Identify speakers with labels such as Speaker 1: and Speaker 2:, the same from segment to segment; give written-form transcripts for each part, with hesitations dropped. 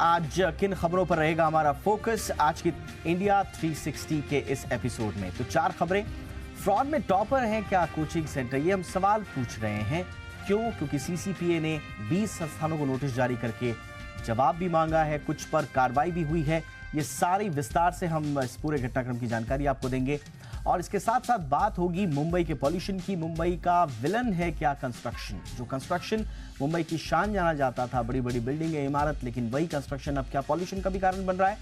Speaker 1: आज किन खबरों पर रहेगा हमारा फोकस आज की इंडिया 360 के इस एपिसोड में। तो 4 खबरें। फ्रॉड में टॉपर हैं क्या कोचिंग सेंटर, ये हम सवाल पूछ रहे हैं। क्यों? क्योंकि सीसीपीए ने 20 संस्थानों को नोटिस जारी करके जवाब भी मांगा है, कुछ पर कार्रवाई भी हुई है। ये सारी विस्तार से हम इस पूरे घटनाक्रम की जानकारी आपको देंगे और इसके साथ साथ बात होगी मुंबई के पॉल्यूशन की। मुंबई का विलन है क्या कंस्ट्रक्शन? जो कंस्ट्रक्शन मुंबई की शान जाना जाता था, बड़ी बड़ी बिल्डिंगें, इमारत, लेकिन वही कंस्ट्रक्शन अब क्या पॉल्यूशन का भी कारण बन रहा है?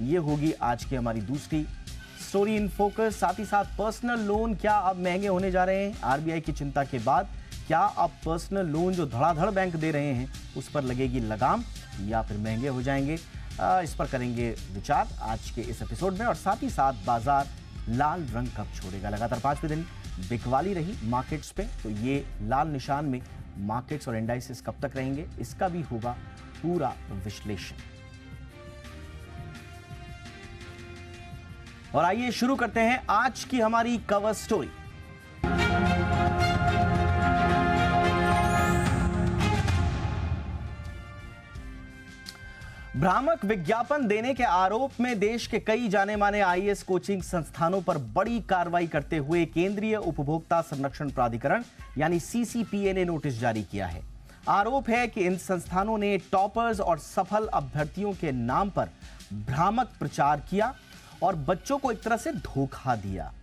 Speaker 1: ये होगी आज की हमारी दूसरी स्टोरी इन फोकस। साथ ही साथ पर्सनल लोन क्या अब महंगे होने जा रहे हैं? आरबीआई की चिंता के बाद क्या अब पर्सनल लोन जो धड़ाधड़ बैंक दे रहे हैं उस पर लगेगी लगाम या फिर महंगे हो जाएंगे? इस पर करेंगे विचार आज के इस एपिसोड में। और साथ ही साथ बाजार लाल रंग कब छोड़ेगा? लगातार 5वें दिन बिकवाली रही मार्केट्स पे, तो ये लाल निशान में मार्केट्स और इंडाइसेस कब तक रहेंगे, इसका भी होगा पूरा विश्लेषण। और आइए शुरू करते हैं आज की हमारी कवर स्टोरी। भ्रामक विज्ञापन देने के आरोप में देश के कई जाने माने आईएएस कोचिंग संस्थानों पर बड़ी कार्रवाई करते हुए केंद्रीय उपभोक्ता संरक्षण प्राधिकरण यानी सीसीपीए ने नोटिस जारी किया है। आरोप है कि इन संस्थानों ने टॉपर्स और सफल अभ्यर्थियों के नाम पर भ्रामक प्रचार किया और बच्चों को एक तरह से धोखा दिया।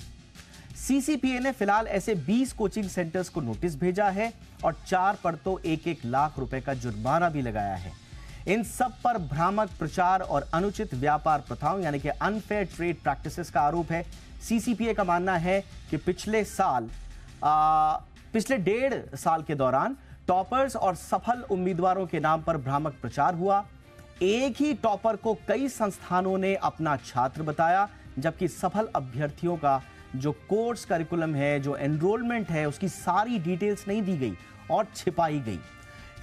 Speaker 1: सीसीपीए ने फिलहाल ऐसे 20 कोचिंग सेंटर्स को नोटिस भेजा है और 4 पर तो 1-1 लाख रुपए का जुर्माना भी लगाया है। इन सब पर भ्रामक प्रचार और अनुचित व्यापार प्रथाओं यानी कि अनफेयर ट्रेड प्रैक्टिसेस का आरोप है। सीसीपीए का मानना है कि पिछले 1.5 साल के दौरान टॉपर्स और सफल उम्मीदवारों के नाम पर भ्रामक प्रचार हुआ। एक ही टॉपर को कई संस्थानों ने अपना छात्र बताया, जबकि सफल अभ्यर्थियों का जो कोर्स करिकुलम है, जो एनरोलमेंट है, उसकी सारी डिटेल्स नहीं दी गई और छिपाई गई।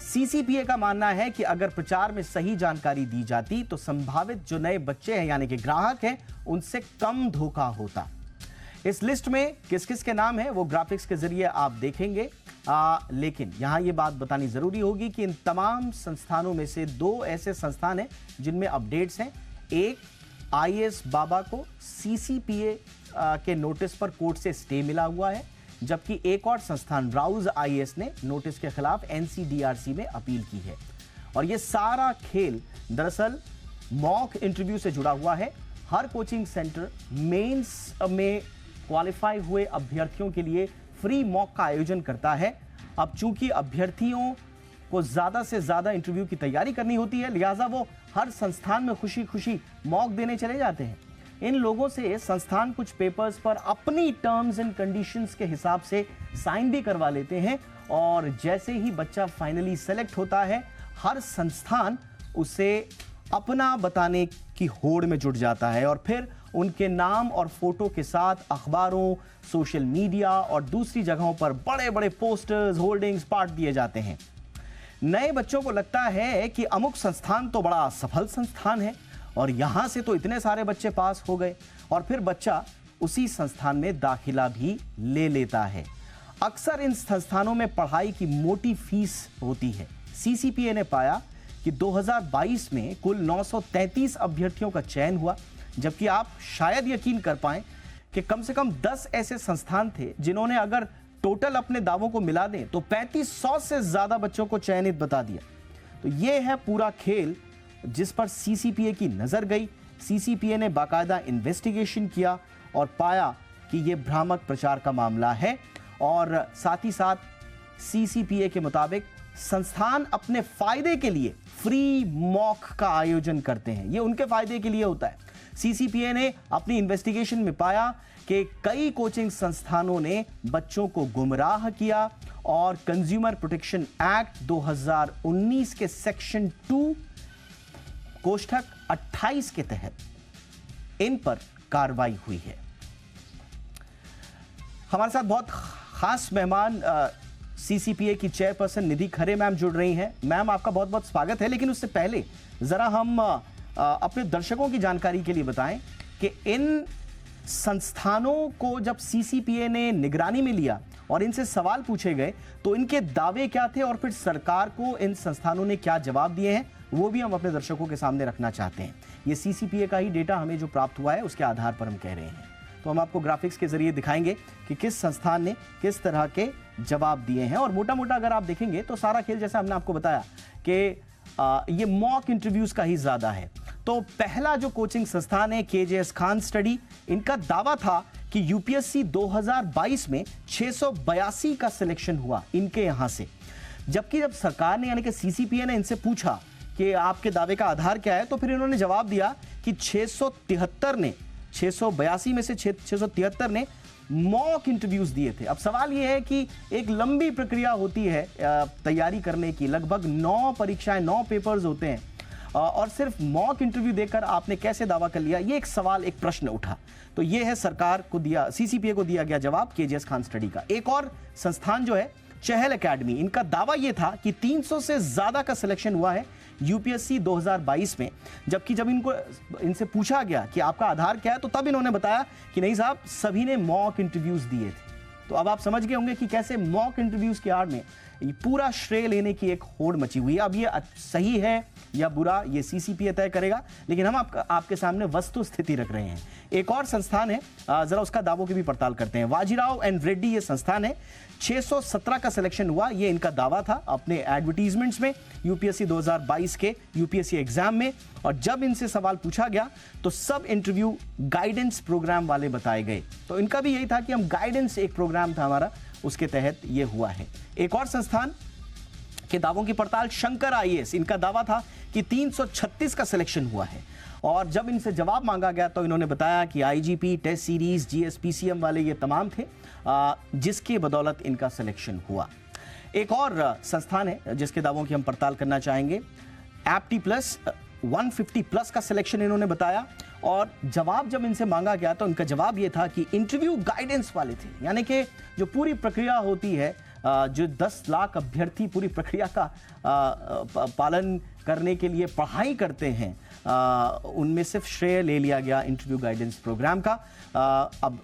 Speaker 1: सीसीपीए का मानना है कि अगर प्रचार में सही जानकारी दी जाती तो संभावित जो नए बच्चे हैं यानी कि ग्राहक हैं उनसे कम धोखा होता। इस लिस्ट में किस किस के नाम है वो ग्राफिक्स के जरिए आप देखेंगे। लेकिन यहां ये बात बतानी जरूरी होगी कि इन तमाम संस्थानों में से 2 ऐसे संस्थान हैं जिनमें अपडेट्स हैं। एक, आईएएस बाबा को सीसीपीए के नोटिस पर कोर्ट से स्टे मिला हुआ है, जबकि एक और संस्थान राउज आईएएस ने नोटिस के खिलाफ एनसीडीआरसी में अपील की है। और यह सारा खेल दरअसल मॉक इंटरव्यू से जुड़ा हुआ है। हर कोचिंग सेंटर मेंस में क्वालिफाई हुए अभ्यर्थियों के लिए फ्री मॉक का आयोजन करता है। अब चूंकि अभ्यर्थियों को ज्यादा से ज्यादा इंटरव्यू की तैयारी करनी होती है, लिहाजा वो हर संस्थान में खुशी खुशी मॉक देने चले जाते हैं। इन लोगों से संस्थान कुछ पेपर्स पर अपनी टर्म्स एंड कंडीशंस के हिसाब से साइन भी करवा लेते हैं और जैसे ही बच्चा फाइनली सेलेक्ट होता है, हर संस्थान उसे अपना बताने की होड़ में जुट जाता है और फिर उनके नाम और फोटो के साथ अखबारों, सोशल मीडिया और दूसरी जगहों पर बड़े बड़े पोस्टर्स, होर्डिंग्स बांट दिए जाते हैं। नए बच्चों को लगता है कि अमुक संस्थान तो बड़ा सफल संस्थान है और यहां से तो इतने सारे बच्चे पास हो गए, और फिर बच्चा उसी संस्थान में दाखिला भी ले लेता है। अक्सर इन संस्थानों में पढ़ाई की मोटी फीस होती है। सीसीपीए ने पाया कि 2022 में कुल 933 अभ्यर्थियों का चयन हुआ, जबकि आप शायद यकीन कर पाएं कि कम से कम 10 ऐसे संस्थान थे जिन्होंने अगर टोटल अपने दावों को मिला दें तो 3500 से ज्यादा बच्चों को चयनित बता दिया। तो यह है पूरा खेल जिस पर सीसीपीए की नजर गई। सीसीपीए ने बाकायदा इन्वेस्टिगेशन किया और पाया कि यह भ्रामक प्रचार का मामला है। और साथ ही साथ सीसीपीए के मुताबिक संस्थान अपने फायदे के लिए फ्री मॉक का आयोजन करते हैं। यह उनके फायदे के लिए होता है। सीसीपीए ने अपनी इन्वेस्टिगेशन में पाया कि कई कोचिंग संस्थानों ने बच्चों को गुमराह किया और कंज्यूमर प्रोटेक्शन एक्ट 2019 के सेक्शन 2 कोष्ठक 28 के तहत इन पर कार्रवाई हुई है। हमारे साथ बहुत खास मेहमान सीसीपीए की चेयरपर्सन निधि खरे मैम जुड़ रही हैं। मैम, आपका बहुत बहुत स्वागत है। लेकिन उससे पहले जरा हम अपने दर्शकों की जानकारी के लिए बताएं कि इन संस्थानों को जब सीसीपीए ने निगरानी में लिया और इनसे सवाल पूछे गए तो इनके दावे क्या थे और फिर सरकार को इन संस्थानों ने क्या जवाब दिए हैं, वो भी हम अपने दर्शकों के सामने रखना चाहते हैं। ये सीसीपीए का ही डेटा हमें जो प्राप्त हुआ है उसके आधार पर हम कह रहे हैं। तो हम आपको ग्राफिक्स के जरिए दिखाएंगे कि किस संस्थान ने किस तरह के जवाब दिए हैं। और मोटा मोटा अगर आप देखेंगे तो सारा खेल, जैसा हमने आपको बताया कि ये मॉक इंटरव्यूज का ही ज्यादा है। तो पहला जो कोचिंग संस्थान है केजेएस खान स्टडी, इनका दावा था कि यूपीएससी 2022 में 682 का सिलेक्शन हुआ इनके यहां से। जबकि जब सरकार ने यानी कि सीसीपीए ने इनसे पूछा कि आपके दावे का आधार क्या है, तो फिर इन्होंने जवाब दिया कि 682 में से 673 ने मॉक इंटरव्यूज दिए थे। अब सवाल यह है कि एक लंबी प्रक्रिया होती है तैयारी करने की, लगभग 9 परीक्षाएं, 9 पेपर्स होते हैं, और सिर्फ मॉक इंटरव्यू देकर आपने कैसे दावा कर लिया, ये एक सवाल, एक प्रश्न उठा। तो ये है सरकार को दिया, सीसीपीए को दिया गया जवाब केजेएस खान स्टडी का। एक और संस्थान जो है चहल एकेडमी, इनका दावा यह था कि 300 से ज्यादा का सिलेक्शन हुआ है यूपीएससी 2022 में। जबकि जब इनसे पूछा गया कि आपका आधार क्या है, तो तब इन्होंने बताया कि नहीं साहब, सभी ने मॉक इंटरव्यूज दिए थे। तो अब आप समझ गए होंगे कि कैसे मॉक इंटरव्यूज के आड़ में ये पूरा श्रेय लेने की एक होड़ मची हुई है। अब ये सही है या बुरा, ये सीसीपीए तय करेगा, लेकिन हम आपके सामने वस्तु स्थिति रख रहे हैं। एक और संस्थान है, जरा उसका दावों की भी पड़ताल करते हैं। वाजीराव एंड रेड्डी ये संस्थान है, 617 का सिलेक्शन हुआ, ये इनका दावा था अपने एडवर्टीजमेंट्स में यूपीएससी 2022 के यूपीएससी एग्जाम में। और जब इनसे सवाल पूछा गया तो सब इंटरव्यू गाइडेंस प्रोग्राम वाले बताए गए। तो इनका भी यही था कि हम गाइडेंस, एक प्रोग्राम था हमारा, उसके तहत ये हुआ है। एक और संस्थान के दावों की पड़ताल, शंकर आईएएस, इनका दावा था कि 336 का सिलेक्शन हुआ है। और जब इनसे जवाब मांगा गया तो इन्होंने बताया कि आईजीपी, टेस्ट सीरीज, जीएसपीसीएम वाले ये तमाम थे, जिसकी बदौलत इनका सिलेक्शन हुआ। एक और संस्थान है जिसके दावों की हम पड़ताल करना चाहेंगे, एप्टी प्लस 150 प्लस का सिलेक्शन इन्होंने बताया। और जवाब जब इनसे मांगा गया तो इनका जवाब ये था कि इंटरव्यू गाइडेंस वाले थे, यानी कि जो पूरी प्रक्रिया होती है, जो 10 लाख अभ्यर्थी पूरी प्रक्रिया का पालन करने के लिए पढ़ाई करते हैं, उनमें सिर्फ श्रेय ले लिया गया इंटरव्यू गाइडेंस प्रोग्राम का। अब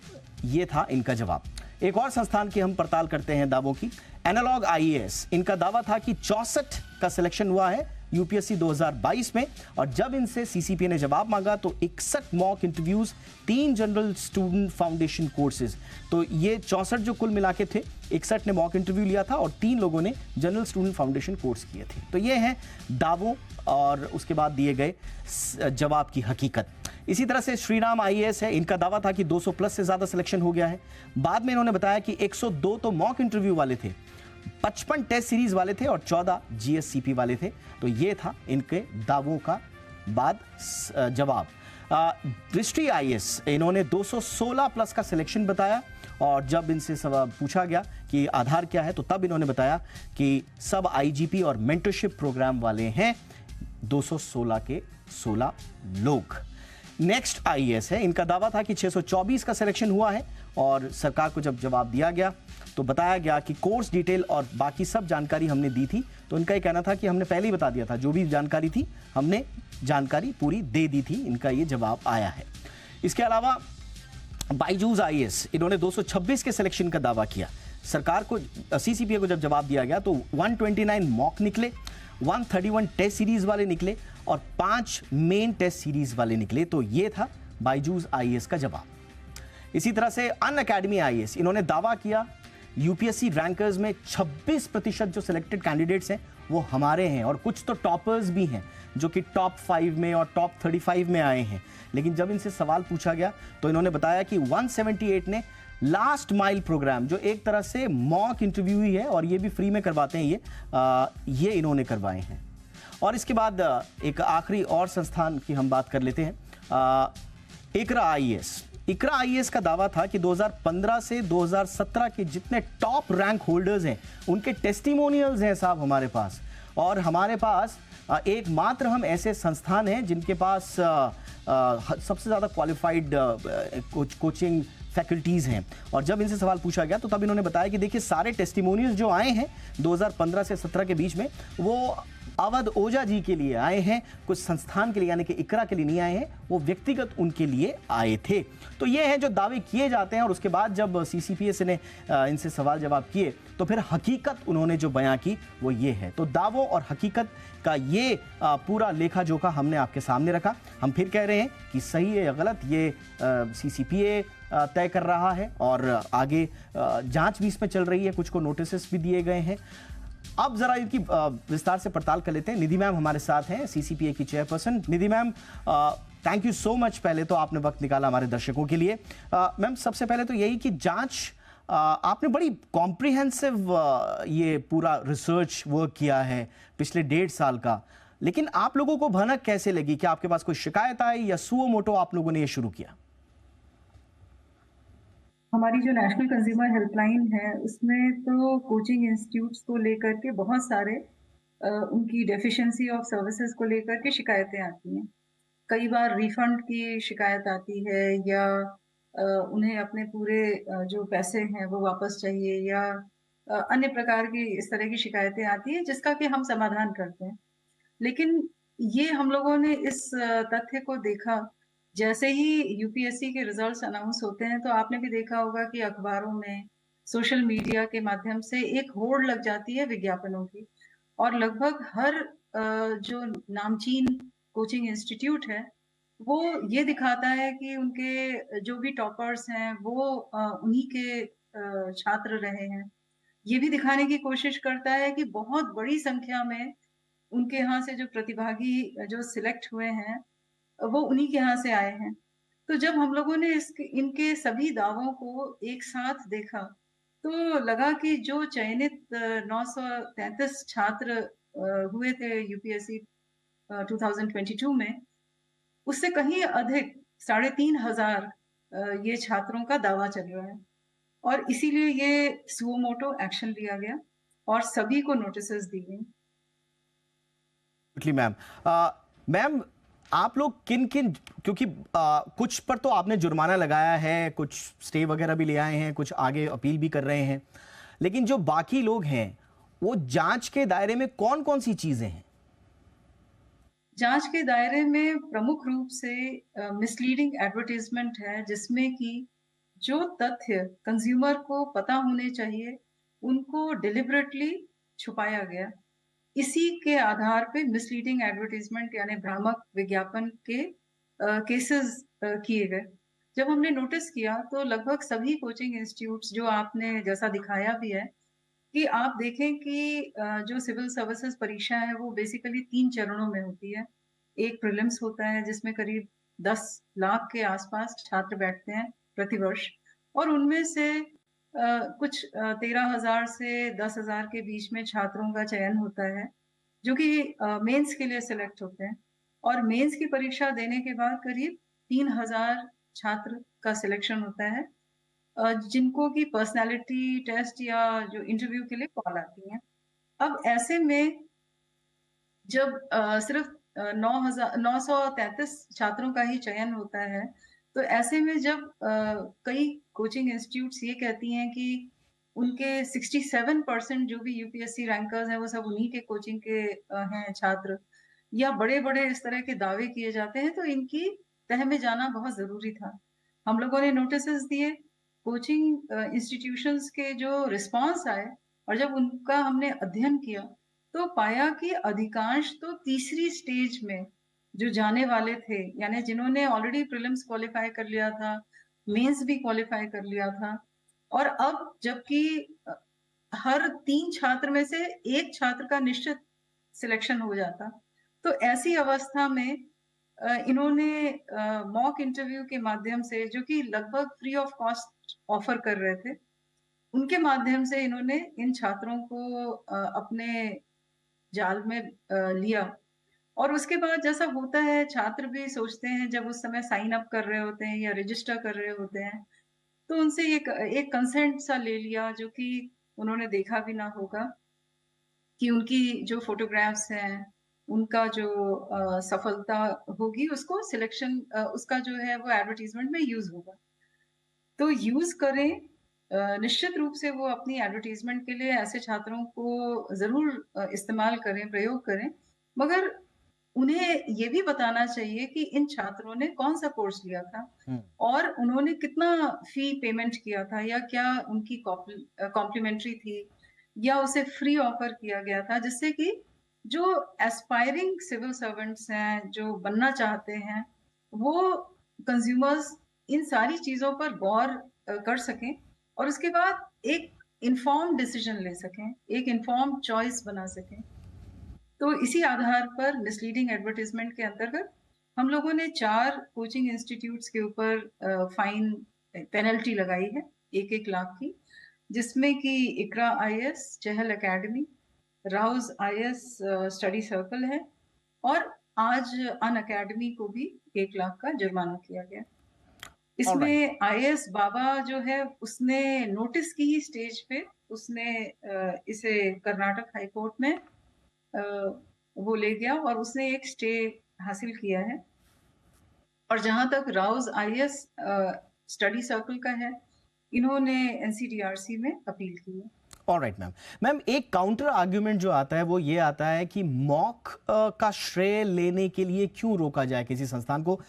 Speaker 1: ये था इनका जवाब। एक और संस्थान की हम पड़ताल करते हैं दावों की, एनालॉग आईएएस, इनका दावा था कि 64 का सिलेक्शन हुआ है यूपीएससी 2022 में। और जब इनसे सीसीपीए ने जवाब मांगा तो 61 mock interviews, 3 general student foundation courses. तो ये 64 जो कुल मिला के थे, 61 ने मॉक इंटरव्यू लिया था और 3 लोगों ने जनरल स्टूडेंट फाउंडेशन कोर्स किए थे। तो ये हैं दावों और उसके बाद दिए गए जवाब की हकीकत। इसी तरह से श्रीराम आईएएस है, इनका दावा था कि 200 प्लस से ज्यादा सिलेक्शन हो गया है। बाद में इन्होंने बताया कि 102 तो मॉक इंटरव्यू वाले थे, 55 टेस्ट सीरीज वाले थे और 14 जीएससीपी वाले थे। तो ये था इनके दावों का बाद जवाब। दृष्टि आईएएस, इन्होंने 216 प्लस का सिलेक्शन बताया। और जब इनसे सवाल पूछा गया कि आधार क्या है, तो तब इन्होंने बताया कि सब आईजीपी और मेंटरशिप प्रोग्राम वाले हैं, 216 के 16 लोग। नेक्स्ट आईएएस है, इनका दावा था कि 624 का सिलेक्शन हुआ है। और सरकार को जब जवाब दिया गया तो बताया गया कि कोर्स डिटेल और बाकी सब जानकारी हमने दी थी। तो इनका ये कहना था कि हमने पहले ही बता दिया था, जो भी जानकारी थी हमने जानकारी पूरी दे दी थी। इनका ये जवाब आया है। इसके अलावा बायजूस आईएएस, इन्होंने 226 के सिलेक्शन का दावा किया। सरकार को, सीसीपीए को जब जवाब दिया गया तो 129 मॉक निकले, 131 टेस्ट सीरीज वाले निकले और 5 मेन टेस्ट सीरीज वाले निकले। तो ये था बायजूस आईएएस का जवाब। इसी तरह से अनअकैडमी आईएएस, इन्होंने दावा किया यूपीएससी रैंकर्स में 26% जो सिलेक्टेड कैंडिडेट्स हैं वो हमारे हैं, और कुछ तो टॉपर्स भी हैं जो कि टॉप 5 में और टॉप 35 में आए हैं। लेकिन जब इनसे सवाल पूछा गया तो इन्होंने बताया कि 178 ने लास्ट माइल प्रोग्राम, जो एक तरह से मॉक इंटरव्यू ही है और ये भी फ्री में करवाते हैं, ये इन्होंने करवाए हैं। और इसके बाद एक आखिरी और संस्थान की हम बात कर लेते हैं, इकरा आईएएस। इकरा आईएएस का दावा था कि 2015 से 2017 के जितने टॉप रैंक होल्डर्स हैं उनके टेस्टिमोनियल्स हैं साहब हमारे पास। और हमारे पास एकमात्र हम ऐसे संस्थान हैं जिनके पास सबसे ज़्यादा क्वालिफाइड कोचिंग फैकल्टीज़ हैं। और जब इनसे सवाल पूछा गया तो तब इन्होंने बताया कि देखिए, सारे टेस्टिमोनियल्स जो आए हैं 2015 से 17 के बीच में, वो अवध ओझा जी के लिए आए हैं, कुछ संस्थान के लिए यानी कि इकरा के लिए नहीं आए हैं, वो व्यक्तिगत उनके लिए आए थे। तो ये हैं जो दावे किए जाते हैं और उसके बाद जब सीसीपीएस ने इनसे सवाल जवाब किए तो फिर हकीकत उन्होंने जो बयां की वो ये है। तो दावों और हकीकत का ये पूरा लेखा जोखा हमने आपके सामने रखा। हम फिर कह रहे हैं कि सही है या गलत ये सीसीपीए तय कर रहा है और आगे जांच भी इसमें चल रही है, कुछ को नोटिस भी दिए गए हैं। अब जरा इनकी विस्तार से पड़ताल कर लेते हैं। निधि मैम हमारे साथ हैं, सीसीपीए की chairperson. Nidhi ma'am, thank you so much, पहले तो आपने वक्त निकाला हमारे दर्शकों के लिए। मैम सबसे पहले तो यही कि जांच आपने बड़ी कॉम्प्रिहेंसिव ये पूरा रिसर्च वर्क किया है पिछले 1.5 साल का, लेकिन आप लोगों को भनक कैसे लगी? क्या आपके पास कोई शिकायत आई या सुओ मोटो आप लोगों ने ये शुरू किया?
Speaker 2: हमारी जो नेशनल कंज्यूमर हेल्पलाइन है उसमें तो कोचिंग इंस्टीट्यूट्स को लेकर के बहुत सारे उनकी डेफिशिएंसी ऑफ सर्विसेज को लेकर के शिकायतें आती हैं। कई बार रिफंड की शिकायत आती है या उन्हें अपने पूरे जो पैसे हैं वो वापस चाहिए या अन्य प्रकार की इस तरह की शिकायतें आती हैं जिसका कि हम समाधान करते हैं। लेकिन ये हम लोगों ने इस तथ्य को देखा, जैसे ही यूपीएससी के रिजल्ट्स अनाउंस होते हैं तो आपने भी देखा होगा कि अखबारों में, सोशल मीडिया के माध्यम से एक होड़ लग जाती है विज्ञापनों की और लगभग हर जो नामचीन कोचिंग इंस्टीट्यूट है, वो ये दिखाता है कि उनके जो भी टॉपर्स हैं वो उन्हीं के छात्र रहे हैं। ये भी दिखाने की कोशिश करता है कि बहुत बड़ी संख्या में उनके यहाँ से जो प्रतिभागी जो सिलेक्ट हुए हैं, वो उन्हीं के यहाँ से आए हैं। तो जब हम लोगों ने इनके सभी दावों को एक साथ देखा, तो लगा कि जो चयनित 933 छात्र हुए थे यूपीएससी 2022 में, उससे कहीं अधिक 3,500 ये छात्रों का दावा चल रहा है और इसीलिए ये सुओ मोटो एक्शन लिया गया और सभी को नोटिसेस दी गई।
Speaker 1: मैम, मैम आप लोग किन किन, क्योंकि कुछ पर तो आपने जुर्माना लगाया है, कुछ स्टे वगैरह भी ले आए हैं, कुछ आगे अपील भी कर रहे हैं, लेकिन जो बाकी लोग हैं वो जांच के दायरे में कौन कौन सी चीजें हैं?
Speaker 2: जांच के दायरे में प्रमुख रूप से मिसलीडिंग एडवर्टाइजमेंट है, जिसमें कि जो तथ्य कंज्यूमर को पता होने चाहिए उनको डिलिबरेटली छुपाया गया। इसी के आधार पे मिसलीडिंग एडवर्टाइजमेंट यानी भ्रामक विज्ञापन के केसेस किए गए। जब हमने नोटिस किया तो लगभग सभी कोचिंग इंस्टीट्यूट्स, जो आपने जैसा दिखाया भी है, कि आप देखें कि जो सिविल सर्विसेज परीक्षा है वो बेसिकली 3 चरणों में होती है। एक प्रीलिम्स होता है जिसमें करीब 10 लाख के आसपास छात्र बैठते हैं प्रतिवर्ष और उनमें से कुछ 13,000 से 10,000 के बीच में छात्रों का चयन होता है, जो कि मेंस के लिए सिलेक्ट होते हैं और मेंस की परीक्षा देने के बाद करीब 3,000 छात्र का सिलेक्शन होता है, जिनको की पर्सनालिटी टेस्ट या जो इंटरव्यू के लिए कॉल आती है। अब ऐसे में जब सिर्फ 933 छात्रों का ही चयन होता है, तो ऐसे में जब कई कोचिंग इंस्टीट्यूट्स ये कहती हैं कि उनके 67% जो भी यूपीएससी रैंकर्स हैं वो सब उन्हीं के कोचिंग के हैं छात्र, या बड़े-बड़े इस तरह के दावे किए जाते हैं, तो इनकी तह में जाना बहुत ज़रूरी था। हम लोगों ने नोटिसेस दिए, कोचिंग इंस्टीट्यूशंस के जो रिस्पॉन्स आए और जब उनका हमने अध्ययन किया, तो पाया कि अधिकांश तो तीसरी स्टेज में जो जाने वाले थे, यानी जिन्होंने ऑलरेडी प्रीलिम्स क्वालिफाई कर लिया था, मेंस भी क्वालिफाई कर लिया था और अब जबकि हर 3 छात्र में से 1 छात्र का निश्चित सिलेक्शन हो जाता। तो ऐसी अवस्था में इन्होंने मॉक इंटरव्यू के माध्यम से, जो कि लगभग फ्री ऑफ कॉस्ट ऑफर कर रहे थे, उनके माध्यम से इन्होंने इन छात्रों को अपने जाल में लिया और उसके बाद जैसा होता है, छात्र भी सोचते हैं जब उस समय साइन अप कर रहे होते हैं या रजिस्टर कर रहे होते हैं, तो उनसे एक कंसेंट सा ले लिया, जो कि उन्होंने देखा भी ना होगा कि उनकी जो फोटोग्राफ्स हैं, उनका जो सफलता होगी उसको सिलेक्शन उसका जो है वो एडवर्टाइजमेंट में यूज़ होगा। तो यूज़ करें, निश्चित रूप से वो अपनी एडवर्टाइज़मेंट के लिए ऐसे छात्रों को ज़रूर इस्तेमाल करें, प्रयोग करें, मगर उन्हें ये भी बताना चाहिए कि इन छात्रों ने कौन-सा कोर्स लिया था
Speaker 1: हुँ,
Speaker 2: और उन्होंने कितना फ़ी पेमेंट किया था या क्या उनकी कॉम्प्लीमेंट्री थी या उसे फ्री ऑफ़र किया गया था, जिससे कि जो एस्पायरिंग सिविल सर्वेंट्स हैं, जो बनना चाहते हैं, वो कंज़्यूमर्स इन सारी चीज़ों पर गौर कर सकें और उसके बाद एक इन्फॉर्म्ड डिसीज़न ले सकें, एक इन्फॉर्म्ड चॉइस बना सकें। तो इसी आधार पर मिसलीडिंग एडवर्टाइज़मेंट के अंतर्गत हम लोगों ने 4 कोचिंग इंस्टीट्यूट्स के ऊपर फाइन पेनल्टी लगाई है 1-1 लाख की, जिसमें कि Iqra IAS, Chahal academy, Rau's IAS study circle है और आज अन अकेडमी को भी 1 लाख का जुर्माना किया गया।
Speaker 1: ऑलराइट।
Speaker 2: इसमें आईएएस बाबा जो है उसने नोटिस की ही स्टेज पे उसने इसे कर्नाटक हाई कोर्ट में अ, वो ले गया और उसने एक स्टे हासिल किया है और जहाँ तक राउज़ आईएएस स्टडी सर्कल का है, इन्होंने एनसीडीआरसी में अपील की है।
Speaker 1: Alright ma'am. मैम, एक काउंटर आर्ग्यूमेंट जो आता है वो ये आता है कि मॉक का श्रेय लेने के लिए क्यों रोका जाए किसी संस्थान को।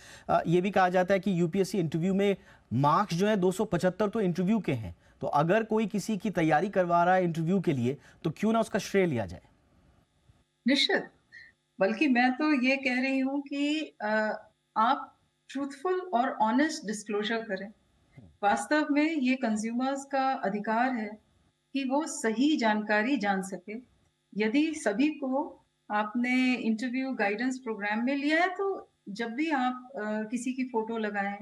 Speaker 1: ये भी कहा जाता है कि यूपीएससी इंटरव्यू में मार्क्स जो है 275 तो इंटरव्यू के हैं, तो अगर कोई किसी की तैयारी करवा रहा है इंटरव्यू के लिए तो क्यों ना उसका श्रेय लिया जाए।
Speaker 2: निश्चित, बल्कि मैं तो ये कह रही हूँ कि आप ट्रूथफुल और ऑनेस्ट डिस्क्लोज़र करें। वास्तव में ये कंज़्यूमर्स का अधिकार है कि वो सही जानकारी जान सके। यदि सभी को आपने इंटरव्यू गाइडेंस प्रोग्राम में लिया है, तो जब भी आप किसी की फ़ोटो लगाएँ,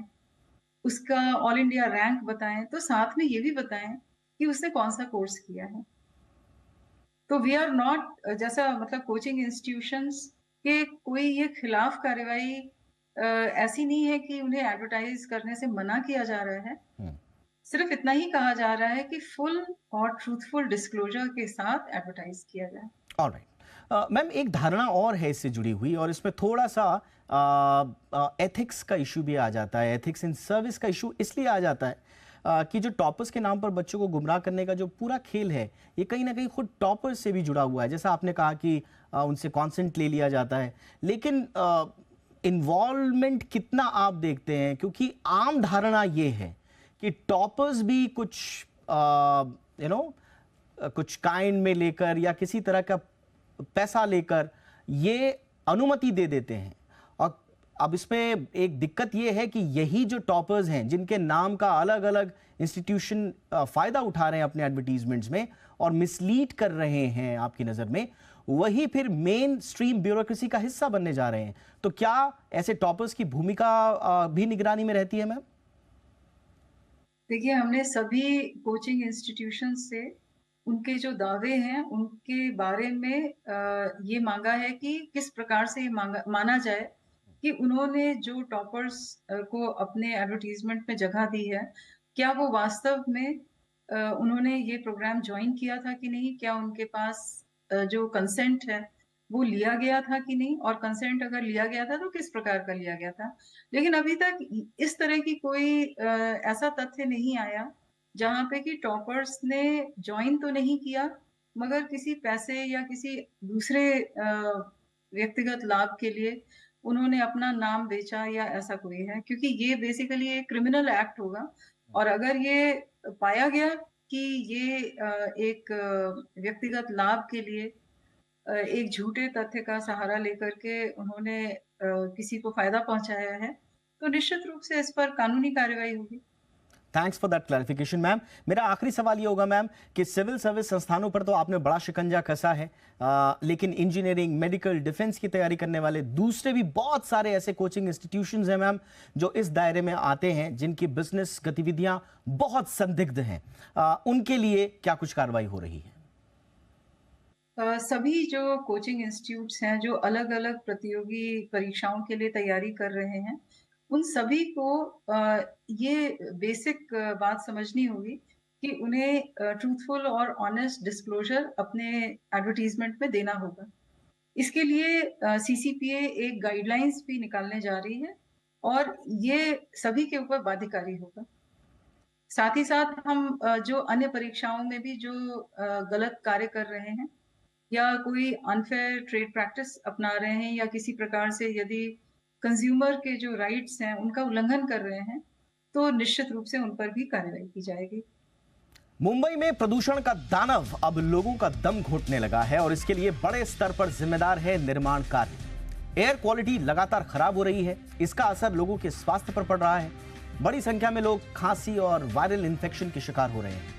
Speaker 2: उसका ऑल इंडिया रैंक बताएँ, तो साथ में ये भी बताएँ कि उसने कौन-सा कोर्स किया है। तो वी आर नॉट जैसा मतलब कोचिंग इंस्टीट्यूशंस के कोई ये खिलाफ कार्रवाई ऐसी नहीं है कि उन्हें एडवर्टाइज़ करने से मना किया जा रहा है।
Speaker 1: हम्म।
Speaker 2: सिर्फ़ इतना ही कहा जा रहा है कि फुल और ट्रूथफुल डिस्क्लोज़र के साथ एडवर्टाइज़ किया जाए।
Speaker 1: ऑलराइट मैम, एक धारणा और है इससे जुड़ी हुई और इसमें थोड़ा सा एथिक्स का इशू भी आ जाता है। एथिक्स इन सर्विस का इशू इसलिए आ जाता है कि जो टॉपर्स के नाम पर बच्चों को गुमराह करने का जो पूरा खेल है, ये कहीं ना कहीं खुद टॉपर्स से भी जुड़ा हुआ है। जैसा आपने कहा कि उनसे कॉन्सेंट ले लिया जाता है, लेकिन इन्वॉल्वमेंट कितना आप देखते हैं? क्योंकि आम धारणा ये है कि टॉपर्स भी कुछ यू नो कुछ काइंड में लेकर या किसी तरह का पैसा लेकर ये अनुमति दे देते हैं। और अब इसमें एक दिक्कत ये है कि यही जो टॉपर्स हैं, जिनके नाम का अलग अलग इंस्टीट्यूशन फायदा उठा रहे हैं अपने एडवर्टीजमेंट्स में और मिसलीड कर रहे हैं आपकी नजर में, वही फिर मेन स्ट्रीम ब्यूरोक्रेसी का हिस्सा बनने जा रहे हैं। तो क्या ऐसे टॉपर्स की भूमिका भी निगरानी में रहती है मैम?
Speaker 2: देखिए, हमने सभी कोचिंग इंस्टीट्यूशन से उनके जो दावे हैं, उनके बारे में ये माँगा है कि किस प्रकार से ये माना जाए कि उन्होंने जो टॉपर्स को अपने एडवर्टाइज़मेंट में जगह दी है, क्या वो वास्तव में उन्होंने ये प्रोग्राम जॉइन किया था कि नहीं? क्या उनके पास जो कंसेंट है, वो लिया गया था कि नहीं? और कंसेंट अगर लिया गया था, तो किस प्रकार का लिया गया था? लेकिन अभी तक इस तरह की कोई ऐसा तथ्य नहीं आया, जहाँ पे कि टॉपर्स ने जॉइन तो नहीं किया, मगर किसी पैसे या किसी दूसरे व्यक्तिगत लाभ के लिए उन्होंने अपना नाम बेचा या ऐसा कोई है। क्योंकि ये बेसिकली एक क्रिमिनल एक्ट होगा और अगर ये पाया गया कि ये एक व्यक्तिगत लाभ के लिए एक झूठे तथ्य का सहारा लेकर के उन्होंने किसी को फ़ायदा पहुँचाया है, तो निश्चित रूप से इस पर कानूनी कार्रवाई होगी।
Speaker 1: Thanks for that clarification ma'am. मेरा आखिरी सवाल ये होगा मैम कि सिविल सर्विस संस्थानों पर तो आपने बड़ा शिकंजा कसा है, लेकिन इंजीनियरिंग, मेडिकल, डिफेंस की तैयारी करने वाले दूसरे भी बहुत सारे ऐसे कोचिंग इंस्टीट्यूशंस हैं मैम, जो इस दायरे में आते हैं, जिनकी बिजनेस गतिविधियां बहुत संदिग्ध हैं। उनके लिए क्या कुछ कार्रवाई हो रही है?
Speaker 2: सभी जो कोचिंग इंस्टीट्यूट्स हैं, जो अलग-अलग प्रतियोगी परीक्षाओं के लिए तैयारी कर रहे हैं, उन सभी को ये बेसिक बात समझनी होगी कि उन्हें ट्रूथफुल और ऑनेस्ट डिस्क्लोज़र अपने एडवर्टाइज़मेंट में देना होगा। इसके लिए सीसीपीए एक गाइडलाइंस भी निकालने जा रही है और ये सभी के ऊपर बाध्यकारी होगा। साथ ही साथ हम जो अन्य परीक्षाओं में भी जो गलत कार्य कर रहे हैं, या कोई अनफेयर ट्रेड प्रैक्टिस अपना रहे हैं या किसी प्रकार से यदि कंज्यूमर के जो राइट्स हैं उनका उल्लंघन कर रहे हैं, तो निश्चित रूप से उन पर भी कार्रवाई की जाएगी।
Speaker 1: मुंबई में प्रदूषण का दानव अब लोगों का दम घोटने लगा है और इसके लिए बड़े स्तर पर जिम्मेदार है निर्माण कार्य। एयर क्वालिटी लगातार खराब हो रही है, इसका असर लोगों के स्वास्थ्य पर पड़ रहा है। बड़ी संख्या में लोग खांसी और वायरल इन्फेक्शन के शिकार हो रहे हैं।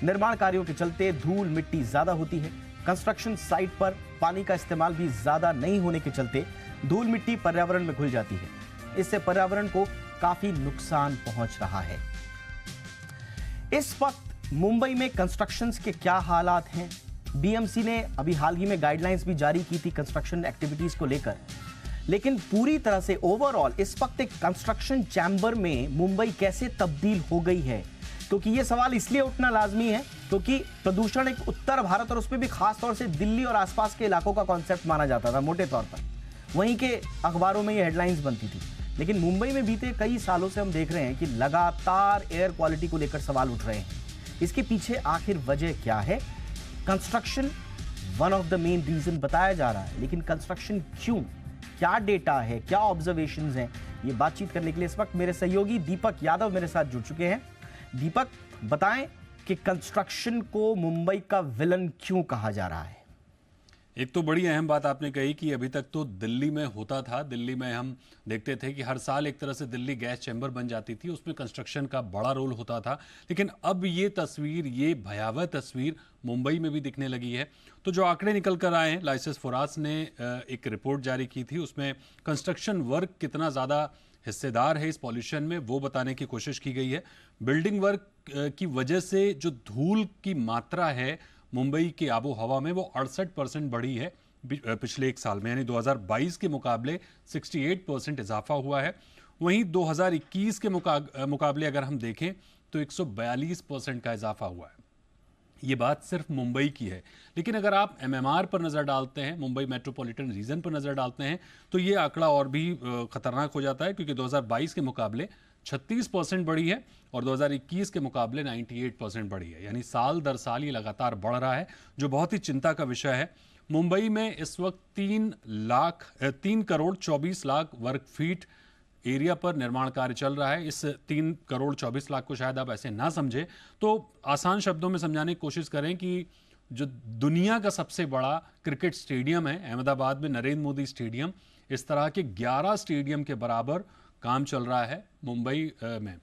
Speaker 1: निर्माण कार्यों के चलते धूल मिट्टी ज्यादा होती है। कंस्ट्रक्शन साइट पर पानी का इस्तेमाल भी ज्यादा नहीं होने के चलते धूल मिट्टी पर्यावरण में घुल जाती है। इससे पर्यावरण को काफी नुकसान पहुंच रहा है। इस वक्त मुंबई में कंस्ट्रक्शंस के क्या हालात हैं? बीएमसी ने अभी हाल ही में गाइडलाइंस भी जारी की थी कंस्ट्रक्शन एक्टिविटीज को लेकर, लेकिन पूरी तरह से ओवरऑल इस वक्त एक कंस्ट्रक्शन चैम्बर में मुंबई कैसे तब्दील हो गई है? क्योंकि ये सवाल इसलिए उठना लाजमी है क्योंकि प्रदूषण एक उत्तर भारत और उसमें भी खास तौर से दिल्ली और आसपास के इलाकों का कॉन्सेप्ट माना जाता था मोटे तौर पर। वहीं के अखबारों में ये हेडलाइंस बनती थी, लेकिन मुंबई में बीते कई सालों से हम देख रहे हैं कि लगातार एयर क्वालिटी को लेकर सवाल उठ रहे हैं। इसके पीछे आखिर वजह क्या है? Construction one of the main reason बताया जा रहा है, लेकिन कंस्ट्रक्शन क्यों? क्या डेटा है, क्या ऑब्जर्वेशंस हैं? ये बातचीत करने के लिए इस वक्त मेरे सहयोगी दीपक यादव मेरे साथ जुड़ चुके हैं। दीपक, बताएं कि कंस्ट्रक्शन को मुंबई का विलन क्यों कहा जा रहा है?
Speaker 3: एक तो बड़ी अहम बात आपने कही कि अभी तक तो दिल्ली में होता था। दिल्ली में हम देखते थे कि हर साल एक तरह से दिल्ली गैस चैम्बर बन जाती थी, उसमें कंस्ट्रक्शन का बड़ा रोल होता था। लेकिन अब ये तस्वीर, ये भयावह तस्वीर मुंबई में भी दिखने लगी है। तो जो आंकड़े निकल कर आए हैं, लाइसेंस फोरास ने एक रिपोर्ट जारी की थी, उसमें कंस्ट्रक्शन वर्क कितना ज़्यादा हिस्सेदार है इस पॉल्यूशन में वो बताने की कोशिश की गई है। बिल्डिंग वर्क की वजह से जो धूल की मात्रा है मुंबई की आबो हवा में वो 68% बढ़ी है पिछले एक साल में, यानी 2022 के मुकाबले 68% इजाफा हुआ है। वहीं 2021 के मुकाबले अगर हम देखें तो 142% का इजाफा हुआ है। ये बात सिर्फ मुंबई की है, लेकिन अगर आप एमएमआर पर नज़र डालते हैं, मुंबई मेट्रोपॉलिटन रीजन पर नज़र डालते हैं, तो ये आंकड़ा और भी खतरनाक हो जाता है, क्योंकि 2022 के मुकाबले 36% बढ़ी है और 2021 के मुकाबले 98% बढ़ी है। यानी साल दर साल ये लगातार बढ़ रहा है, जो बहुत ही चिंता का विषय है। मुंबई में इस वक्त 3 करोड़ 24 लाख वर्ग फीट एरिया पर निर्माण कार्य चल रहा है। इस 3 करोड़ 24 लाख को शायद आप ऐसे ना समझे, तो आसान शब्दों में समझाने की कोशिश करें कि जो दुनिया का सबसे बड़ा क्रिकेट स्टेडियम है अहमदाबाद में, नरेंद्र मोदी स्टेडियम, इस तरह के 11 स्टेडियम के बराबर काम चल रहा है मुंबई में।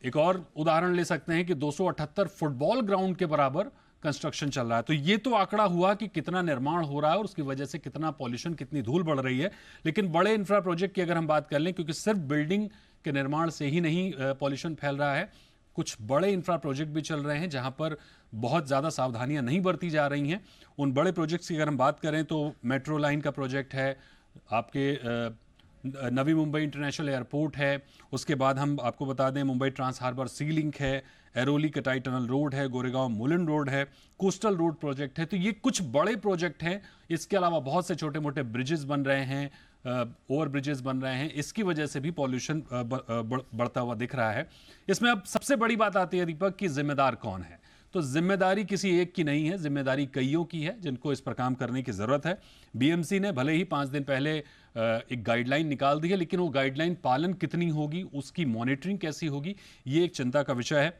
Speaker 3: एक और उदाहरण ले सकते हैं कि 278 फुटबॉल ग्राउंड के बराबर कंस्ट्रक्शन चल रहा है। तो ये तो आंकड़ा हुआ कि कितना निर्माण हो रहा है और उसकी वजह से कितना पॉल्यूशन, कितनी धूल बढ़ रही है। लेकिन बड़े इंफ्रा प्रोजेक्ट की अगर हम बात कर लें, क्योंकि सिर्फ बिल्डिंग के निर्माण से ही नहीं पॉल्यूशन फैल रहा है, कुछ बड़े इंफ्रा प्रोजेक्ट भी चल रहे हैं जहां पर बहुत ज़्यादा सावधानियां नहीं बरती जा रही हैं। उन बड़े प्रोजेक्ट्स की अगर हम बात करें तो मेट्रो लाइन का प्रोजेक्ट है, आपके नवी मुंबई इंटरनेशनल एयरपोर्ट है, उसके बाद हम आपको बता दें Mumbai trans harbour sea link है, एरोली कटाई टनल रोड है, गोरेगांव मुलिन रोड है, कोस्टल रोड प्रोजेक्ट है। तो ये कुछ बड़े प्रोजेक्ट हैं। इसके अलावा बहुत से छोटे मोटे ब्रिजेस बन रहे हैं, ओवर ब्रिजेस बन रहे हैं। इसकी वजह से भी पॉल्यूशन बढ़ता हुआ दिख रहा है। इसमें अब सबसे बड़ी बात आती है दीपक कि जिम्मेदार कौन है। तो जिम्मेदारी किसी एक की नहीं है, जिम्मेदारी कईयों की है जिनको इस पर काम करने की जरूरत है। बीएमसी ने भले ही 5 दिन पहले एक गाइडलाइन निकाल दी है, लेकिन वो गाइडलाइन पालन कितनी होगी, उसकी मॉनिटरिंग कैसी होगी, ये एक चिंता का विषय है।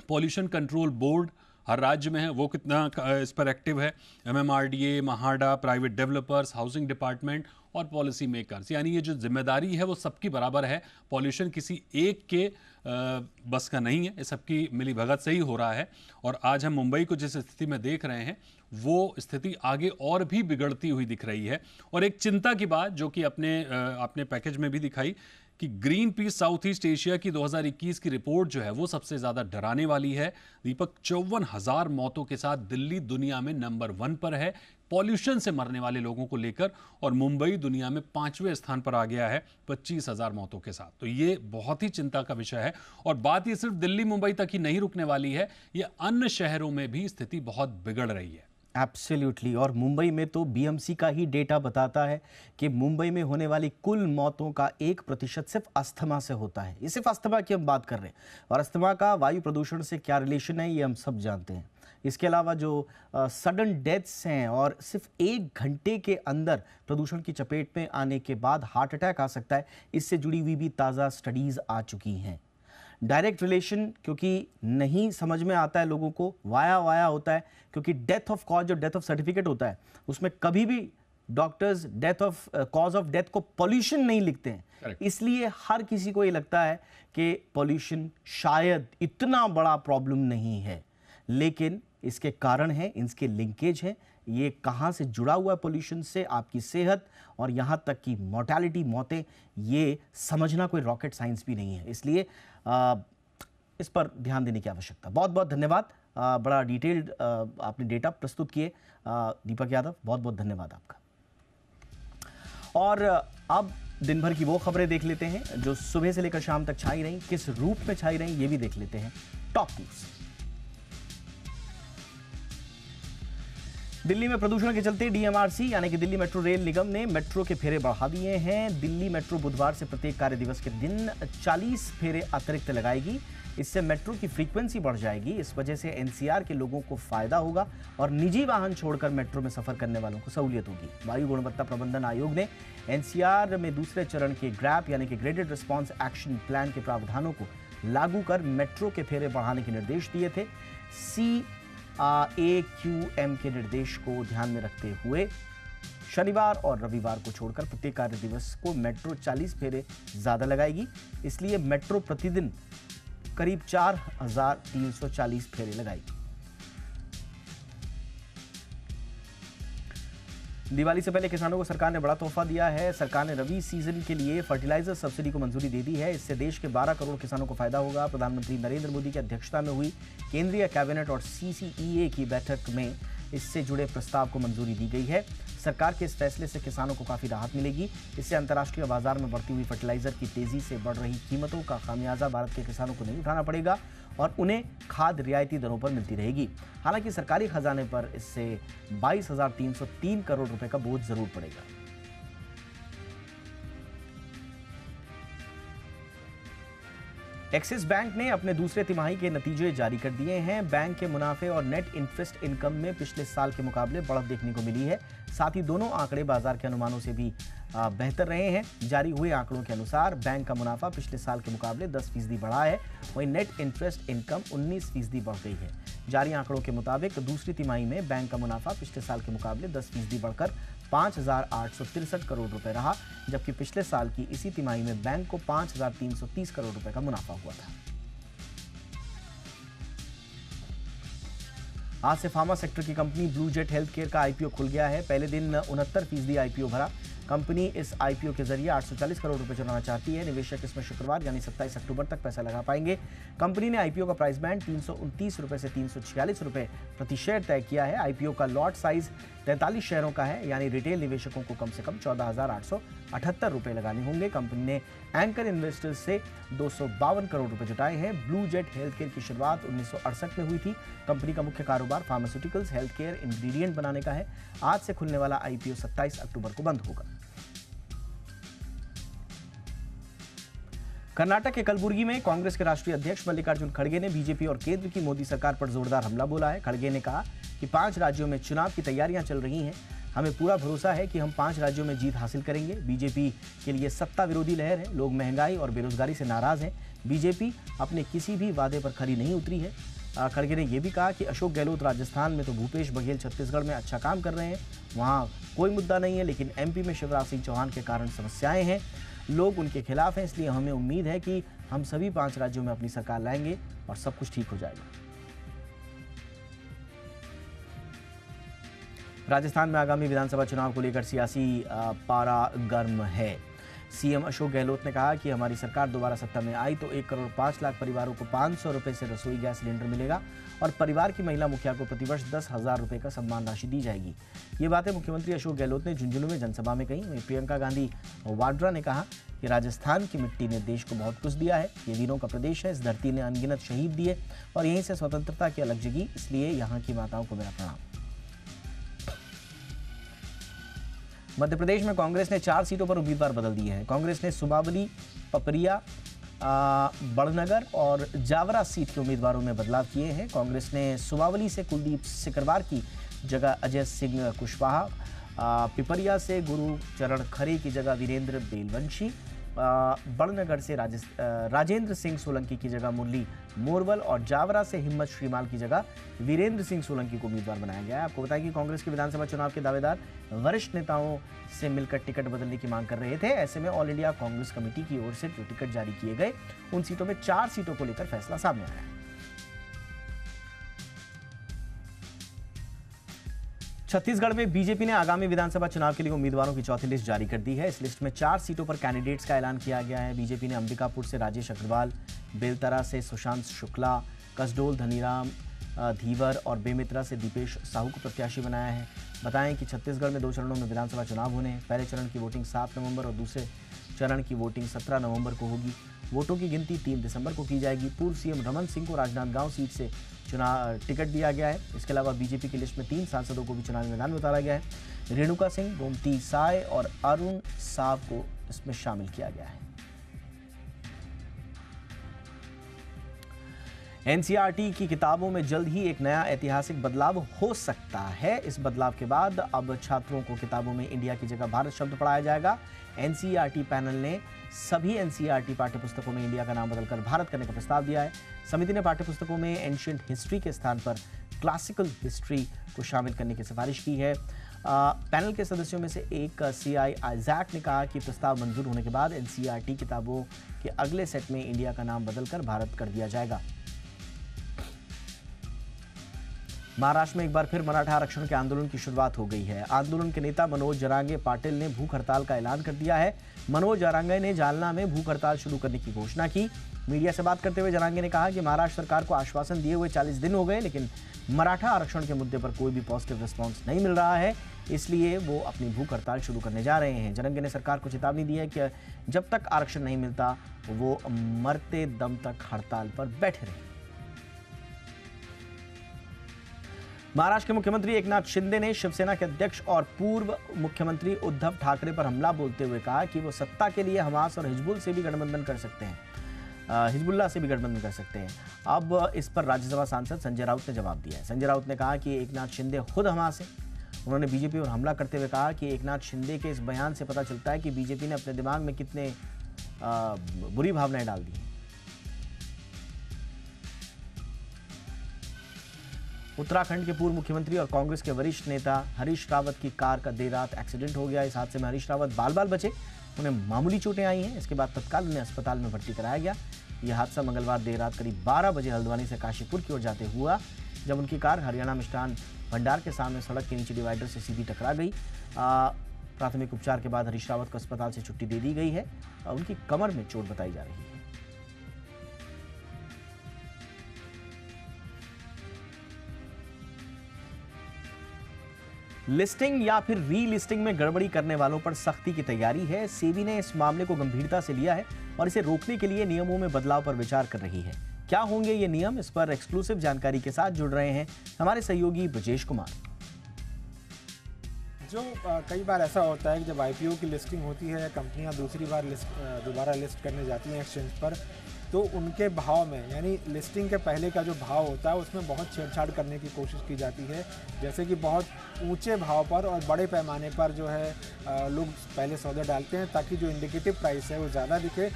Speaker 3: पॉल्यूशन कंट्रोल बोर्ड हर राज्य में है, वो कितना इस पर एक्टिव है। MMRDA, MHADA, private developers, housing department और पॉलिसी मेकर्स, यानी ये जो जिम्मेदारी है वो सबकी बराबर है। पॉल्यूशन किसी एक के बस का नहीं है, ये सबकी मिली भगत से ही हो रहा है। और आज हम मुंबई को जिस स्थिति में देख रहे हैं वो स्थिति आगे और भी बिगड़ती हुई दिख रही है। और एक चिंता की बात जो कि अपने पैकेज में भी दिखाई कि green peas south east Asia की 2021 की रिपोर्ट जो है वो सबसे ज़्यादा डराने वाली है। दीपक, 54,000 मौतों के साथ दिल्ली दुनिया में नंबर 1 पर है पॉल्यूशन से मरने वाले लोगों को लेकर, और मुंबई दुनिया में 5वें स्थान पर आ गया है 25,000 मौतों के साथ। तो ये बहुत ही चिंता का विषय है। और बात ये सिर्फ दिल्ली मुंबई तक ही नहीं रुकने वाली है, ये अन्य शहरों में भी स्थिति बहुत बिगड़ रही है।
Speaker 1: एब्सोल्युटली। और मुंबई में तो बीएमसी का ही डेटा बताता है कि मुंबई में होने वाली कुल मौतों का 1% सिर्फ अस्थमा से होता है। ये सिर्फ अस्थमा की हम बात कर रहे हैं, और अस्थमा का वायु प्रदूषण से क्या रिलेशन है ये हम सब जानते हैं। इसके अलावा जो सडन डेथ्स हैं और सिर्फ 1 घंटे के अंदर प्रदूषण की चपेट में आने के बाद हार्ट अटैक आ सकता है, इससे जुड़ी हुई भी ताज़ा स्टडीज़ आ चुकी हैं। डायरेक्ट रिलेशन क्योंकि नहीं समझ में आता है लोगों को, वाया वाया होता है, क्योंकि डेथ ऑफ कॉज और डेथ ऑफ सर्टिफिकेट होता है उसमें कभी भी doctors death of cause of death को पॉल्यूशन नहीं लिखते हैं। इसलिए हर किसी को ये लगता है कि पॉल्यूशन शायद इतना बड़ा प्रॉब्लम नहीं है, लेकिन इसके कारण हैं, इसके लिंकेज हैं, ये कहाँ से जुड़ा हुआ है पॉल्यूशन से, आपकी सेहत और यहाँ तक कि मॉर्टेलिटी, मौतें, ये समझना कोई रॉकेट साइंस भी नहीं है। इसलिए इस पर ध्यान देने की आवश्यकता। बहुत बहुत धन्यवाद, बड़ा डिटेल्ड आपने डेटा प्रस्तुत किए दीपक यादव, बहुत बहुत धन्यवाद आपका। और अब दिन भर की वो खबरें देख लेते हैं जो सुबह से लेकर शाम तक छाई रहीं, किस रूप में छाई रहीं ये भी देख लेते हैं। Top news. दिल्ली में प्रदूषण के चलते डीएमआरसी यानी कि दिल्ली मेट्रो रेल निगम ने मेट्रो के फेरे बढ़ा दिए हैं। दिल्ली मेट्रो बुधवार से प्रत्येक कार्य दिवस के दिन 40 फेरे अतिरिक्त लगाएगी। इससे मेट्रो की फ्रीक्वेंसी बढ़ जाएगी। इस वजह से एनसीआर के लोगों को फायदा होगा और निजी वाहन छोड़कर मेट्रो में सफर करने वालों को सहूलियत होगी। वायु गुणवत्ता प्रबंधन आयोग ने एनसीआर में दूसरे चरण के ग्रैप यानी कि ग्रेडेड रिस्पॉन्स एक्शन प्लान के प्रावधानों को लागू कर मेट्रो के फेरे बढ़ाने के निर्देश दिए थे। CAQM के निर्देश को ध्यान में रखते हुए शनिवार और रविवार को छोड़कर प्रत्येक कार्य दिवस को मेट्रो 40 फेरे ज्यादा लगाएगी। इसलिए मेट्रो प्रतिदिन करीब 4340 फेरे लगाएगी। दिवाली से पहले किसानों को सरकार ने बड़ा तोहफा दिया है। सरकार ने रबी सीजन के लिए फर्टिलाइजर सब्सिडी को मंजूरी दे दी है। इससे देश के 12 करोड़ किसानों को फायदा होगा। प्रधानमंत्री नरेंद्र मोदी की अध्यक्षता में हुई केंद्रीय कैबिनेट और CCEA की बैठक में इससे जुड़े प्रस्ताव को मंजूरी दी गई है। सरकार के इस फैसले से किसानों को काफी राहत मिलेगी। इससे अंतर्राष्ट्रीय बाजार में बढ़ती हुई फर्टिलाइजर की तेजी से बढ़ रही कीमतों का खामियाजा भारत के किसानों को नहीं उठाना पड़ेगा और उन्हें खाद रियायती दरों पर मिलती रहेगी। हालांकि सरकारी खजाने पर इससे 22,303 करोड़ रुपए का बोझ जरूर पड़ेगा। एक्सिस बैंक ने अपने दूसरे तिमाही के नतीजे जारी कर दिए हैं। बैंक के मुनाफे और नेट इंटरेस्ट इनकम में पिछले साल के मुकाबले बढ़त देखने को मिली है। साथ ही दोनों आंकड़े बाजार के अनुमानों से भी बेहतर रहे हैं। जारी हुए आंकड़ों के अनुसार बैंक का मुनाफा पिछले साल के मुकाबले 10% बढ़ा है, वहीं नेट इंटरेस्ट इनकम 19% बढ़ गई है। जारी आंकड़ों के मुताबिक दूसरी तिमाही में बैंक का मुनाफा पिछले साल के मुकाबले 10% बढ़कर 5,863 करोड़ रुपए रहा, जबकि पिछले साल की इसी तिमाही में बैंक को 5,330 करोड़ रुपए का मुनाफा हुआ था। आज से फार्मा सेक्टर की कंपनी ब्लू जेट हेल्थकेयर का आईपीओ खुल गया है। पहले दिन 69% आईपीओ भरा। कंपनी इस आईपीओ के जरिए 840 करोड़ रुपए चुराना चाहती है। निवेशक इसमें शुक्रवार यानी 27 अक्टूबर तक पैसा लगा पाएंगे। कंपनी ने आईपीओ का प्राइस बैंड 329 रुपए से 346 रुपए प्रति शेयर तय किया है। आईपीओ का लॉट साइज 43 शेयरों का है, यानी रिटेल निवेशकों को कम से कम 14,878 रुपए लगाने होंगे। कंपनी ने एंकर इन्वेस्टर्स से 252 करोड़ रुपए जुटाए हैं। ब्लू जेट हेल्थकेयर की शुरुआत 1968 में हुई थी। कंपनी का मुख्य कारोबार फार्मास्यूटिकल्स, हेल्थकेयर, इंग्रेडिएंट बनाने का है। आज से खुलने वाला आईपीओ 27 अक्टूबर को बंद होगा। कर्नाटक के कलबुर्गी में कांग्रेस के राष्ट्रीय अध्यक्ष मल्लिकार्जुन खड़गे ने बीजेपी और केंद्र की मोदी सरकार पर जोरदार हमला बोला है। खड़गे ने कहा कि 5 राज्यों में चुनाव की तैयारियां चल रही हैं। हमें पूरा भरोसा है कि हम 5 राज्यों में जीत हासिल करेंगे। बीजेपी के लिए सत्ता विरोधी लहर है। लोग महंगाई और बेरोजगारी से नाराज हैं। बीजेपी अपने किसी भी वादे पर खरी नहीं उतरी है। खड़गे ने यह भी कहा कि अशोक गहलोत राजस्थान में तो भूपेश बघेल छत्तीसगढ़ में अच्छा काम कर रहे हैं, वहां कोई मुद्दा नहीं है, लेकिन एमपी में शिवराज सिंह चौहान के कारण समस्याएं हैं। लोग उनके खिलाफ हैं, इसलिए हमें उम्मीद है कि हम सभी 5 राज्यों में अपनी सरकार लाएंगे और सब कुछ ठीक हो जाएगा। राजस्थान में आगामी विधानसभा चुनाव को लेकर सियासी पारा गर्म है। सीएम अशोक गहलोत ने कहा कि हमारी सरकार दोबारा सत्ता में आई तो 1 करोड़ 5 लाख परिवारों को 500 रुपए से रसोई गैस सिलेंडर मिलेगा और परिवार की महिला मुखिया को प्रतिवर्ष 10,000 रुपए का सम्मान राशि दी जाएगी। ये बातें मुख्यमंत्री अशोक गहलोत ने झुंझुनू में जनसभा में कही। वहीं प्रियंका गांधी वाड्रा ने कहा कि राजस्थान की मिट्टी ने देश को बहुत कुछ दिया है। ये वीरों का प्रदेश है। इस धरती ने अनगिनत शहीद दिए और यहीं से स्वतंत्रता की अलग जगी, इसलिए यहाँ की माताओं को मेरा प्रणाम। मध्य प्रदेश में कांग्रेस ने 4 सीटों पर उम्मीदवार बदल दिए हैं। कांग्रेस ने सुमावली, पपरिया, बड़नगर और जावरा सीट के उम्मीदवारों में बदलाव किए हैं। कांग्रेस ने सुमावली से कुलदीप सिकरवार की जगह अजय सिंह कुशवाहा, पिपरिया से गुरु चरण खरे की जगह वीरेंद्र बेलवंशी, बड़नगर से राजेंद्र सिंह सोलंकी की जगह मुरली मोरवल और जावरा से हिम्मत श्रीमाल की जगह वीरेंद्र सिंह सोलंकी को उम्मीदवार बनाया गया है। आपको बताएं कि कांग्रेस के विधानसभा चुनाव के दावेदार वरिष्ठ नेताओं से मिलकर टिकट बदलने की मांग कर रहे थे। ऐसे में ऑल इंडिया कांग्रेस कमेटी की ओर से जो टिकट जारी किए गए उन सीटों में 4 सीटों को लेकर फैसला सामने आया है। छत्तीसगढ़ में बीजेपी ने आगामी विधानसभा चुनाव के लिए उम्मीदवारों की चौथी लिस्ट जारी कर दी है। इस लिस्ट में 4 सीटों पर कैंडिडेट्स का ऐलान किया गया है। बीजेपी ने अंबिकापुर से राजेश अग्रवाल, बेलतरा से सुशांत शुक्ला, कसडोल धनीराम धीवर और बेमित्रा से दीपेश साहू को प्रत्याशी बनाया है। बताएं कि छत्तीसगढ़ में 2 चरणों में विधानसभा चुनाव होने हैं। पहले चरण की वोटिंग 7 नवंबर और दूसरे चरण की वोटिंग 17 नवंबर को होगी। वोटों की गिनती 3 दिसंबर को की जाएगी। पूर्व सीएम रमन सिंह को राजनांदगांव सीट से चुनाव टिकट दिया गया है। इसके अलावा बीजेपी की लिस्ट में 3 सांसदों को भी चुनावी मैदान में उतारा गया है। रेणुका सिंह, गोमती साय और अरुण साव को इसमें शामिल किया गया है। एनसीईआरटी की किताबों में जल्द ही एक नया ऐतिहासिक बदलाव हो सकता है। इस बदलाव के बाद अब छात्रों को किताबों में इंडिया की जगह भारत शब्द पढ़ाया जाएगा। एनसीईआरटी पैनल ने सभी एनसीईआरटी पाठ्यपुस्तकों में इंडिया का नाम बदलकर भारत करने का प्रस्ताव दिया है। समिति ने पाठ्यपुस्तकों में एंशिएंट हिस्ट्री के स्थान पर क्लासिकल हिस्ट्री को शामिल करने की सिफारिश की है। पैनल के सदस्यों में से एक सीआई आइजैक ने कहा कि प्रस्ताव मंजूर होने के बाद एनसीईआरटी किताबों के अगले सेट में इंडिया का नाम बदलकर भारत कर दिया जाएगा। महाराष्ट्र में एक बार फिर मराठा आरक्षण के आंदोलन की शुरुआत हो गई है। आंदोलन के नेता मनोज जरांगे पाटिल ने भूख हड़ताल का ऐलान कर दिया है। मनोज जरांगे ने जालना में भूख हड़ताल शुरू करने की घोषणा की। मीडिया से बात करते हुए जरांगे ने कहा कि महाराष्ट्र सरकार को आश्वासन दिए हुए 40 दिन हो गए, लेकिन मराठा आरक्षण के मुद्दे पर कोई भी पॉजिटिव रिस्पॉन्स नहीं मिल रहा है, इसलिए वो अपनी भूख हड़ताल शुरू करने जा रहे हैं। जरांगे ने सरकार को चेतावनी दी है कि जब तक आरक्षण नहीं मिलता वो मरते दम तक हड़ताल पर बैठे रहे। महाराष्ट्र के मुख्यमंत्री एकनाथ शिंदे ने शिवसेना के अध्यक्ष और पूर्व मुख्यमंत्री उद्धव ठाकरे पर हमला बोलते हुए कहा कि वो सत्ता के लिए हमास और हिजबुल्लाह से भी गठबंधन कर सकते हैं। अब इस पर राज्यसभा सांसद संजय राउत ने जवाब दिया है। संजय राउत ने कहा कि एकनाथ शिंदे खुद हमास है। उन्होंने बीजेपी पर हमला करते हुए कहा कि एकनाथ शिंदे के इस बयान से पता चलता है कि बीजेपी ने अपने दिमाग में कितने बुरी भावनाएं डाल दी हैं। उत्तराखंड के पूर्व मुख्यमंत्री और कांग्रेस के वरिष्ठ नेता हरीश रावत की कार का देर रात एक्सीडेंट हो गया। इस हादसे में हरीश रावत बाल बचे, उन्हें मामूली चोटें आई हैं। इसके बाद तत्काल उन्हें अस्पताल में भर्ती कराया गया। यह हादसा मंगलवार देर रात करीब 12 बजे हल्द्वानी से काशीपुर की ओर जाते हुआ, जब उनकी कार हरियाणा मिष्ठान भंडार के सामने सड़क के नीचे डिवाइडर से सीधी टकरा गई। प्राथमिक उपचार के बाद हरीश रावत को अस्पताल से छुट्टी दे दी गई है। उनकी कमर में चोट बताई जा रही है। लिस्टिंग या फिर रीलिस्टिंग में गड़बड़ी करने वालों पर सख्ती की तैयारी है। सेबी ने इस मामले को गंभीरता से लिया है और इसे रोकने के लिए नियमों में बदलाव पर विचार कर रही है। क्या होंगे ये नियम, इस पर एक्सक्लूसिव जानकारी के साथ जुड़ रहे हैं हमारे सहयोगी ब्रजेश कुमार।
Speaker 4: जो कई बार ऐसा होता है कि जब आईपीओ की लिस्टिंग होती है या कंपनियां दूसरी बार दोबारा लिस्ट करने जाती हैं एक्सचेंज पर, तो उनके भाव में, यानी लिस्टिंग के पहले का जो भाव होता है उसमें बहुत छेड़छाड़ करने की कोशिश की जाती है। जैसे कि बहुत ऊंचे भाव पर और बड़े पैमाने पर जो है लोग पहले सौदे डालते हैं ताकि जो इंडिकेटिव प्राइस है वो ज़्यादा दिखे।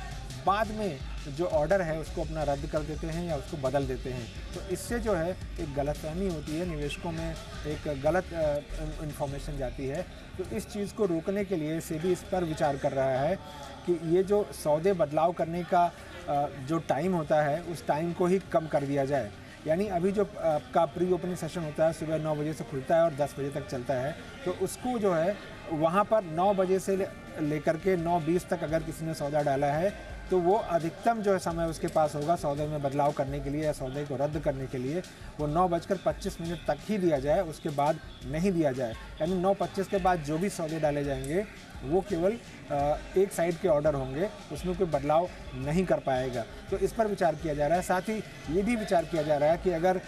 Speaker 4: बाद में जो ऑर्डर है उसको अपना रद्द कर देते हैं या उसको बदल देते हैं। तो इससे जो है एक गलतफहमी होती है, निवेशकों में एक गलत इन्फॉर्मेशन जाती है। तो इस चीज़ को रोकने के लिए सेबी इस पर विचार कर रहा है कि ये जो सौदे बदलाव करने का जो टाइम होता है उस टाइम को ही कम कर दिया जाए। यानी अभी जो आपका प्री ओपनिंग सेशन होता है सुबह 9 बजे से खुलता है और 10 बजे तक चलता है, तो उसको जो है वहाँ पर 9 बजे से लेकर के 9:20 तक अगर किसी ने सौदा डाला है तो वो अधिकतम जो है समय उसके पास होगा सौदे में बदलाव करने के लिए या सौदे को रद्द करने के लिए, वो 9:25 तक ही दिया जाए, उसके बाद नहीं दिया जाए। यानी 9:25 के बाद जो भी सौदे डाले जाएंगे वो केवल एक साइड के ऑर्डर होंगे, उसमें कोई बदलाव नहीं कर पाएगा। तो इस पर विचार किया जा रहा है। साथ ही ये भी विचार किया जा रहा है कि अगर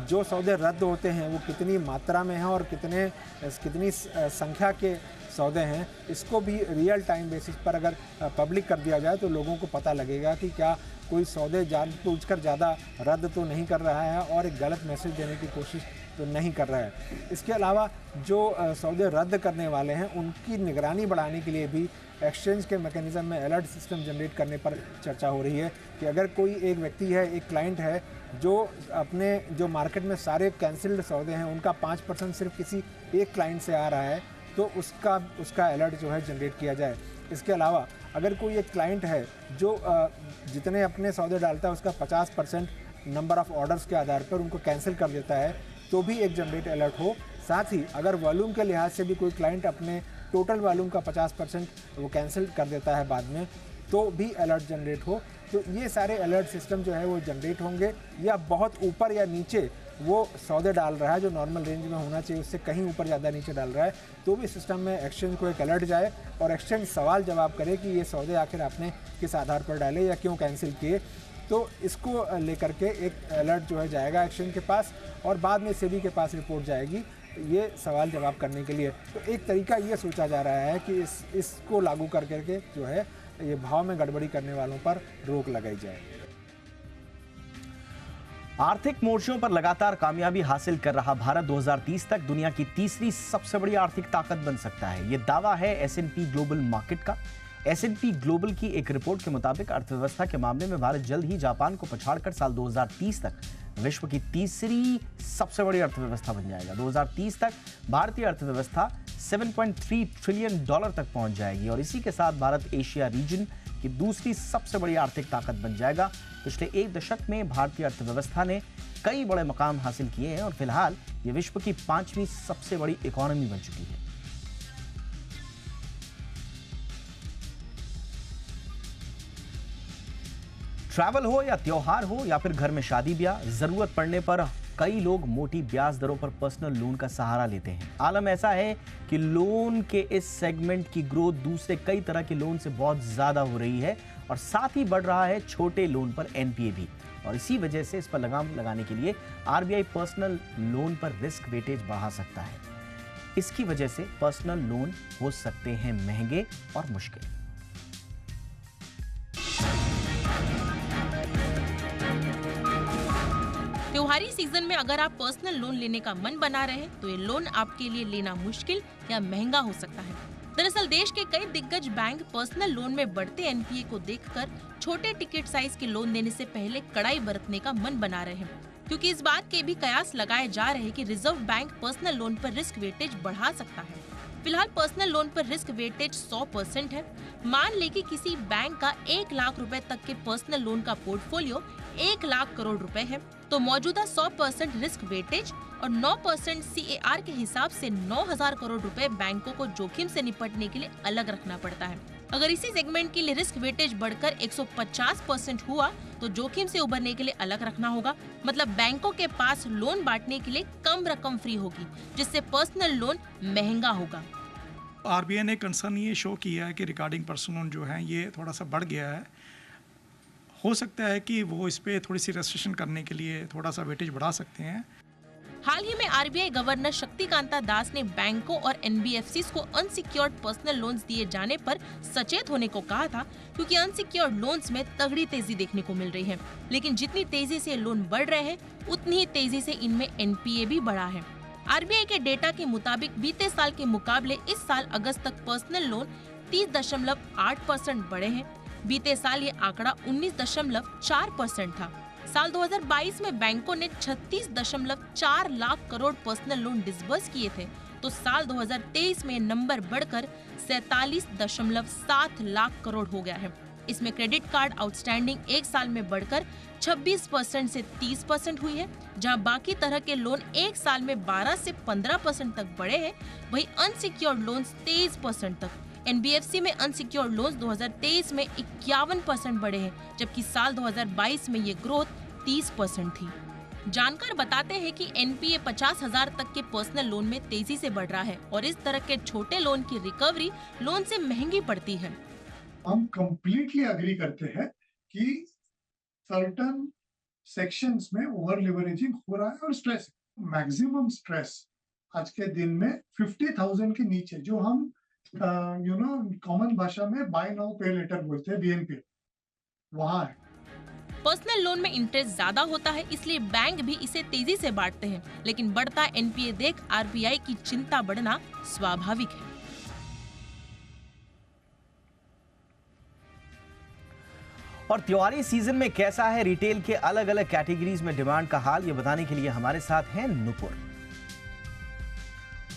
Speaker 4: जो सौदे रद्द होते हैं वो कितनी मात्रा में हैं और कितनी संख्या के सौदे हैं, इसको भी रियल टाइम बेसिस पर अगर पब्लिक कर दिया जाए तो लोगों को पता लगेगा कि क्या कोई सौदे जानबूझकर ज़्यादा रद्द तो नहीं कर रहा है और एक गलत मैसेज देने की कोशिश तो नहीं कर रहा है। इसके अलावा जो सौदे रद्द करने वाले हैं उनकी निगरानी बढ़ाने के लिए भी एक्सचेंज के मैकेनिज्म में अलर्ट सिस्टम जनरेट करने पर चर्चा हो रही है कि अगर कोई एक व्यक्ति है, एक क्लाइंट है जो अपने जो मार्केट में सारे कैंसिल्ड सौदे हैं उनका 5% सिर्फ किसी एक क्लाइंट से आ रहा है तो उसका अलर्ट जो है जनरेट किया जाए। इसके अलावा अगर कोई एक क्लाइंट है जो जितने अपने सौदे डालता है उसका 50% नंबर ऑफ ऑर्डर्स के आधार पर उनको कैंसिल कर देता है तो भी एक जनरेट अलर्ट हो। साथ ही अगर वॉल्यूम के लिहाज से भी कोई क्लाइंट अपने टोटल वॉल्यूम का 50% वो कैंसिल कर देता है बाद में तो भी अलर्ट जनरेट हो। तो ये सारे अलर्ट सिस्टम जो है वो जनरेट होंगे या बहुत ऊपर या नीचे वो सौदे डाल रहा है जो नॉर्मल रेंज में होना चाहिए उससे कहीं ऊपर ज़्यादा नीचे डाल रहा है तो भी सिस्टम में एक्सचेंज को एक अलर्ट जाए और एक्सचेंज सवाल जवाब करे कि ये सौदे आखिर आपने किस आधार पर डाले या क्यों कैंसिल किए। तो इसको लेकर के एक अलर्ट जो है जाएगा एक्सचेंज के पास और बाद में सेबी के पास रिपोर्ट जाएगी ये सवाल जवाब करने के लिए। तो एक तरीका ये सोचा जा रहा है कि इसको लागू कर करके जो है ये भाव में गड़बड़ी करने वालों पर रोक लगाई जाए।
Speaker 1: आर्थिक मोर्चों पर लगातार कामयाबी हासिल कर रहा भारत 2030 तक दुनिया की तीसरी सबसे बड़ी आर्थिक ताकत बन सकता है। यह दावा है S&P ग्लोबल मार्केट का। S&P ग्लोबल की एक रिपोर्ट के मुताबिक अर्थव्यवस्था के मामले में भारत जल्द ही जापान को पछाड़कर साल 2030 तक विश्व की तीसरी सबसे बड़ी अर्थव्यवस्था बन जाएगा। 2030 तक भारतीय अर्थव्यवस्था $7.3 ट्रिलियन तक पहुंच जाएगी और इसी के साथ भारत एशिया रीजन की दूसरी सबसे बड़ी आर्थिक ताकत बन जाएगा। पिछले एक दशक में भारतीय अर्थव्यवस्था ने कई बड़े मकाम हासिल किए हैं और फिलहाल ये विश्व की 5वीं सबसे बड़ी इकोनॉमी बन चुकी है। ट्रैवल हो या त्योहार हो या फिर घर में शादी ब्याह, जरूरत पड़ने पर कई लोग मोटी ब्याज दरों पर पर्सनल लोन का सहारा लेते हैं। आलम ऐसा है कि लोन के इस सेगमेंट की ग्रोथ दूसरे कई तरह के लोन से बहुत ज्यादा हो रही है और साथ ही बढ़ रहा है छोटे लोन पर एनपीए भी। और इसी वजह से इस पर लगाम लगाने के लिए आरबीआई पर्सनल लोन पर रिस्क वेटेज बढ़ा सकता है। इसकी वजह से पर्सनल लोन हो सकते हैं महंगे और मुश्किल।
Speaker 5: त्योहारी सीजन में अगर आप पर्सनल लोन लेने का मन बना रहे हैं तो ये लोन आपके लिए लेना मुश्किल या महंगा हो सकता है। दरअसल देश के कई दिग्गज बैंक पर्सनल लोन में बढ़ते एनपीए को देखकर छोटे टिकट साइज के लोन देने से पहले कड़ाई बरतने का मन बना रहे हैं, क्योंकि इस बात के भी कयास लगाए जा रहे हैं कि रिजर्व बैंक पर्सनल लोन पर रिस्क वेटेज बढ़ा सकता है। फिलहाल पर्सनल लोन पर रिस्क वेटेज 100% है। मान ले कि किसी बैंक का 1 लाख रुपए तक के पर्सनल लोन का पोर्टफोलियो 1 लाख करोड़ रुपए है तो मौजूदा 100% रिस्क वेटेज और 9% CAR के हिसाब से 9,000 करोड़ रुपए बैंकों को जोखिम से निपटने के लिए अलग रखना पड़ता है। अगर इसी सेगमेंट के लिए रिस्क वेटेज बढ़कर 150% हुआ तो जोखिम से उबरने के लिए अलग रखना होगा। मतलब बैंकों के पास लोन बांटने के लिए कम रकम फ्री होगी, जिससे पर्सनल लोन महंगा होगा।
Speaker 6: आरबीआई ने कंसर्न ये शो किया है कि रिगार्डिंग पर्सनल लोन जो है ये थोड़ा सा बढ़ गया है। हो सकता है कि वो इस पे थोड़ी सी रेस्ट्रिक्शन करने के लिए थोड़ा सा वेटेज बढ़ा सकते हैं।
Speaker 5: हाल ही में आरबीआई गवर्नर शक्तिकांता दास ने बैंकों और एनबीएफसीज को अनसिक्योर्ड पर्सनल लोन्स दिए जाने पर सचेत होने को कहा था, क्योंकि अनसिक्योर्ड लोन्स में तगड़ी तेजी देखने को मिल रही है। लेकिन जितनी तेजी से लोन बढ़ रहे हैं उतनी ही तेजी से इनमें एनपीए भी बढ़ा है। आरबीआई के डेटा के मुताबिक बीते साल के मुकाबले इस साल अगस्त तक पर्सनल लोन 30.8% बढ़े हैं। बीते साल ये आंकड़ा 19.4% था। साल 2022 में बैंकों ने 36.4 lakh crore personal loan disburse किए थे, तो साल 2023 में नंबर बढ़कर 47.7 लाख करोड़ हो गया है। इसमें क्रेडिट कार्ड आउटस्टैंडिंग एक साल में बढ़कर 26% से 30% हुई है, जहां बाकी तरह के लोन एक साल में 12 से 15% तक बढ़े हैं। वहीं अनसिक्योर्ड लोन्स 23% तक। एनबीएफसी में अनसिक्योर्ड लोन्स 2023 में 51% बढ़े हैं, जबकि साल 2022 में ये ग्रोथ 30% थी। जानकार बताते हैं कि एनपीए 50,000 तक के पर्सनल लोन में तेजी से बढ़ रहा है और इस तरह के छोटे लोन की रिकवरी लोन से महंगी पड़ती है।
Speaker 7: हम कंप्लीटली अग्री करते हैं कि सर्टन सेक्शंस में ओवर लिवरेजिंग हो रहा है और स्ट्रेस, मैक्सिमम स्ट्रेस आज के दिन में 50,000 के नीचे, जो हम कॉमन भाषा में बाय नाउ पे लेटर बोलते हैं, बीएनपी, वहाँ है।
Speaker 5: पर्सनल लोन में इंटरेस्ट ज्यादा होता है, इसलिए बैंक भी इसे तेजी से बांटते हैं, लेकिन बढ़ता एनपीए देख आरबीआई की चिंता बढ़ना स्वाभाविक है।
Speaker 1: और त्योहारी सीजन में कैसा है रिटेल के अलग अलग कैटेगरीज में डिमांड का हाल, ये बताने के लिए हमारे साथ हैं नुपुर।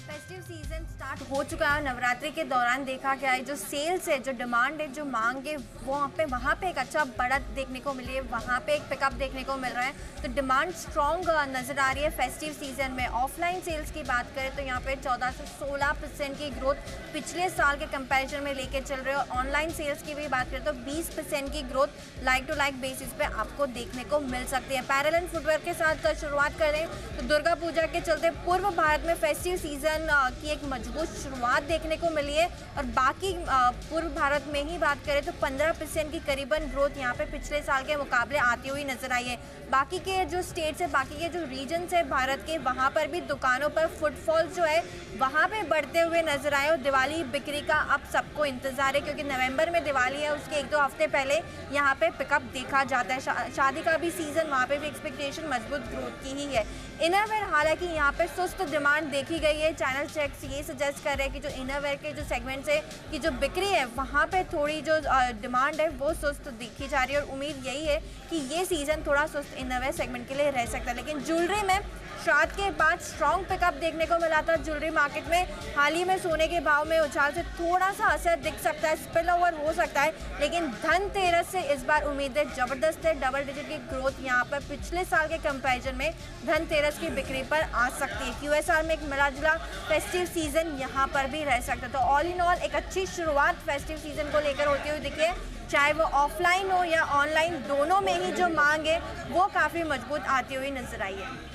Speaker 8: फेस्टिव सीजन स्टार्ट हो चुका है। नवरात्रि के दौरान देखा गया है जो सेल्स है, जो डिमांड है, जो मांग है, वहाँ पे एक अच्छा बढ़त देखने को मिली है, वहाँ पे एक पिकअप देखने को मिल रहा है। तो डिमांड स्ट्रॉन्ग नज़र आ रही है फेस्टिव सीजन में। ऑफलाइन सेल्स की बात करें तो यहाँ पे 14 से 16% की ग्रोथ पिछले साल के कंपैरिजन में लेके चल रहे हो। ऑनलाइन सेल्स की भी बात करें तो 20% की growth like to like basis पे आपको देखने को मिल सकती है। अपैरल एंड फुटवेयर के साथ शुरुआत करें तो दुर्गा पूजा के चलते पूर्व भारत में फेस्टिव सीजन की एक मजबूत शुरुआत देखने को मिली है। और बाकी पूर्व भारत में ही बात करें तो 15% की करीबन ग्रोथ यहाँ पे पिछले साल के मुकाबले आती हुई नजर आई है। बाकी के जो स्टेट्स है, बाकी के जो रीजन्स है भारत के, वहाँ पर भी दुकानों पर फुटफॉल जो है वहाँ पे बढ़ते हुए नजर आए। और दिवाली बिक्री का अब सबको इंतजार है, क्योंकि नवंबर में दिवाली है, उसके 1-2 हफ्ते पहले यहाँ पे पिकअप देखा जाता है। शादी का भी सीजन, वहाँ पे भी एक्सपेक्टेशन मजबूत ग्रोथ की ही है। इनरवेयर हालांकि यहाँ पे सुस्त डिमांड देखी गई है। चैनल चेक्स ये सजेस्ट कर रहे हैं कि जो इनरवेयर के जो सेगमेंट्स है कि जो बिक्री है वहाँ पे थोड़ी जो डिमांड है वो सुस्त देखी जा रही है। और उम्मीद यही है कि ये सीजन थोड़ा सुस्त इनरवेयर सेगमेंट के लिए रह सकता है। लेकिन ज्वेलरी में श्राद्ध के बाद स्ट्रॉन्ग पिकअप देखने को मिला था ज्वेलरी मार्केट में। हाल ही में सोने के भाव में उछाल से थोड़ा सा असर दिख सकता है, स्पिल ओवर हो सकता है, लेकिन धनतेरस से इस बार उम्मीदें जबरदस्त है। डबल डिजिट की ग्रोथ यहाँ पर पिछले साल के कंपैरिजन में धनतेरस की बिक्री पर आ सकती है। क्यूएसआर में एक मिला जुला फेस्टिव सीजन यहाँ पर भी रह सकता है। तो ऑल इन ऑल एक अच्छी शुरुआत फेस्टिव सीजन को लेकर होती हुई दिखी है। चाहे वो ऑफलाइन हो या ऑनलाइन, दोनों में ही जो मांग है वो काफी मजबूत आती हुई नजर आई है।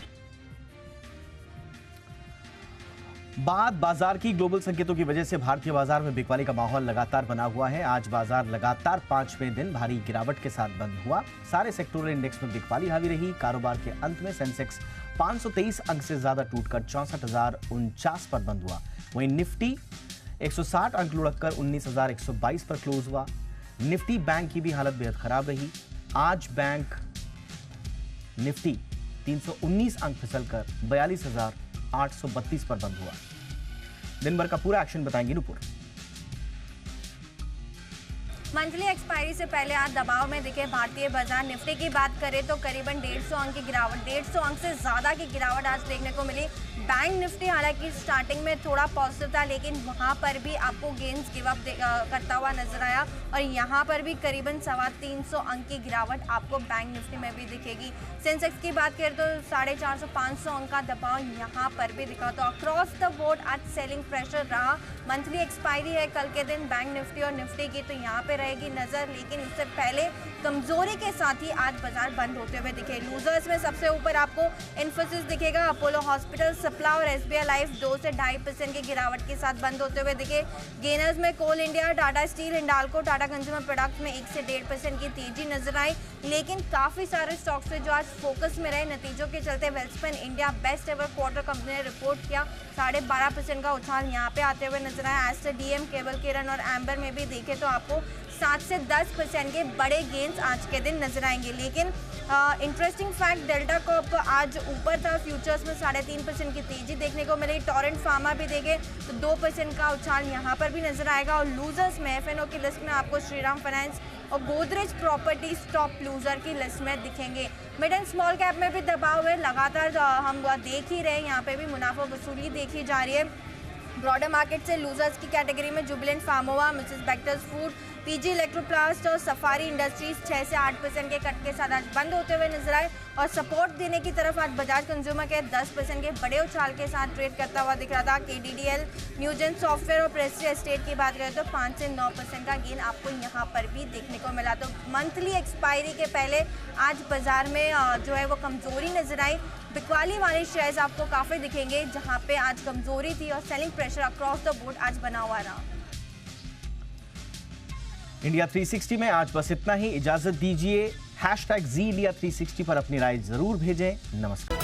Speaker 1: बात बाजार की। ग्लोबल संकेतों की वजह से भारतीय बाजार में बिकवाली का माहौल लगातार बना हुआ है। आज बाजार लगातार 5वें दिन भारी गिरावट के साथ बंद हुआ। सारे सेक्टोरल इंडेक्स में बिकवाली हावी रही। कारोबार के अंत में सेंसेक्स 523 अंक से ज्यादा टूटकर 64,049 पर बंद हुआ। वहीं निफ्टी 160 अंक लुढ़ककर 19,122 पर क्लोज हुआ। निफ्टी बैंक की भी हालत बेहद खराब रही। आज बैंक निफ्टी 319 अंक फिसलकर 42,832 पर बंद हुआ। दिन भर का पूरा एक्शन बताएंगे नुपुर।
Speaker 8: मंथली एक्सपायरी से पहले आज दबाव में दिखे भारतीय बाजार। निफ्टी की बात करें तो करीबन 150 अंक की गिरावट, 150 अंक से ज़्यादा की गिरावट आज देखने को मिली। बैंक निफ्टी हालांकि स्टार्टिंग में थोड़ा पॉजिटिव था, लेकिन वहां पर भी आपको गेंस गिव अप करता हुआ नजर आया। और यहां पर भी करीबन 350 अंक की गिरावट आपको बैंक निफ्टी में भी दिखेगी। सेंसेक्स की बात करें तो 450-500 अंक का दबाव यहां पर भी दिखा। तो अक्रॉस द बोर्ड आज सेलिंग प्रेशर रहा। मंथली एक्सपायरी है कल के दिन बैंक निफ्टी और निफ्टी की, तो यहाँ पे रहेगी नजर। लेकिन इससे पहले कमजोरी के साथ ही आज बाजार बंद होते हुए दिखे। लूजर्स में सबसे ऊपर आपको इन्फोसिस दिखेगा। अपोलो हॉस्पिटल, सिप्ला और एसबीआई लाइफ 2 से 2.5% की गिरावट के साथ बंद होते हुए दिखे। गेनर्स में coal India, Tata steel, Hindalco, Tata consumer products में 1 से 1.5% की तेजी नजर आई। लेकिन काफी सारे स्टॉक्स थे जो आज फोकस में रहे। नतीजों के चलते Welspun India best ever quarter company ने रिपोर्ट किया। 12.5% का उछाल यहाँ पे आते हुए नजर आया। एस्टर डीएम, केबल किरण और एम्बर में भी देखे तो आपको 7 से 10% के बड़े गेंस आज के दिन नजर आएंगे। लेकिन इंटरेस्टिंग फैक्ट, डेल्टा कॉर्प आज ऊपर था। फ्यूचर्स में 3.5% की तेजी देखने को मिली। टोरेंट फार्मा भी देखे तो 2% का उछाल यहाँ पर भी नजर आएगा। और लूजर्स में एफएनओ की लिस्ट में आपको श्रीराम फाइनेंस और गोदरेज प्रॉपर्टीज टॉप लूजर की लिस्ट में दिखेंगे। मिड एंड स्मॉल कैप में भी दबाव है। लगातार हम देख ही रहे, यहाँ पे भी मुनाफा वसूली देखी जा रही है। ब्रॉडर मार्केट से लूजर्स की कैटेगरी में Jubilant Pharmova, Mrs Bectors food, PG electroplast और सफारी इंडस्ट्रीज 6 से 8% के कट के साथ आज बंद होते हुए नजर आए। और सपोर्ट देने की तरफ आज बजाज कंज्यूमर के 10% के बड़े उछाल के साथ ट्रेड करता हुआ दिख रहा था। केडीडीएल, न्यूजेन सॉफ्टवेयर और प्रेस्टीज एस्टेट की बात करें तो 5 से 9% का गेन आपको यहाँ पर भी देखने को मिला। तो मंथली एक्सपायरी के पहले आज बाजार में जो है वो कमजोरी नजर आई। बिकवाली वाले शेयर्स आपको काफ़ी दिखेंगे, जहाँ पे आज कमजोरी थी और selling pressure across the board आज बना हुआ रहा।
Speaker 1: इंडिया 360 में आज बस इतना ही। इजाजत दीजिए। #ZLIA360 पर अपनी राय जरूर भेजें। नमस्कार।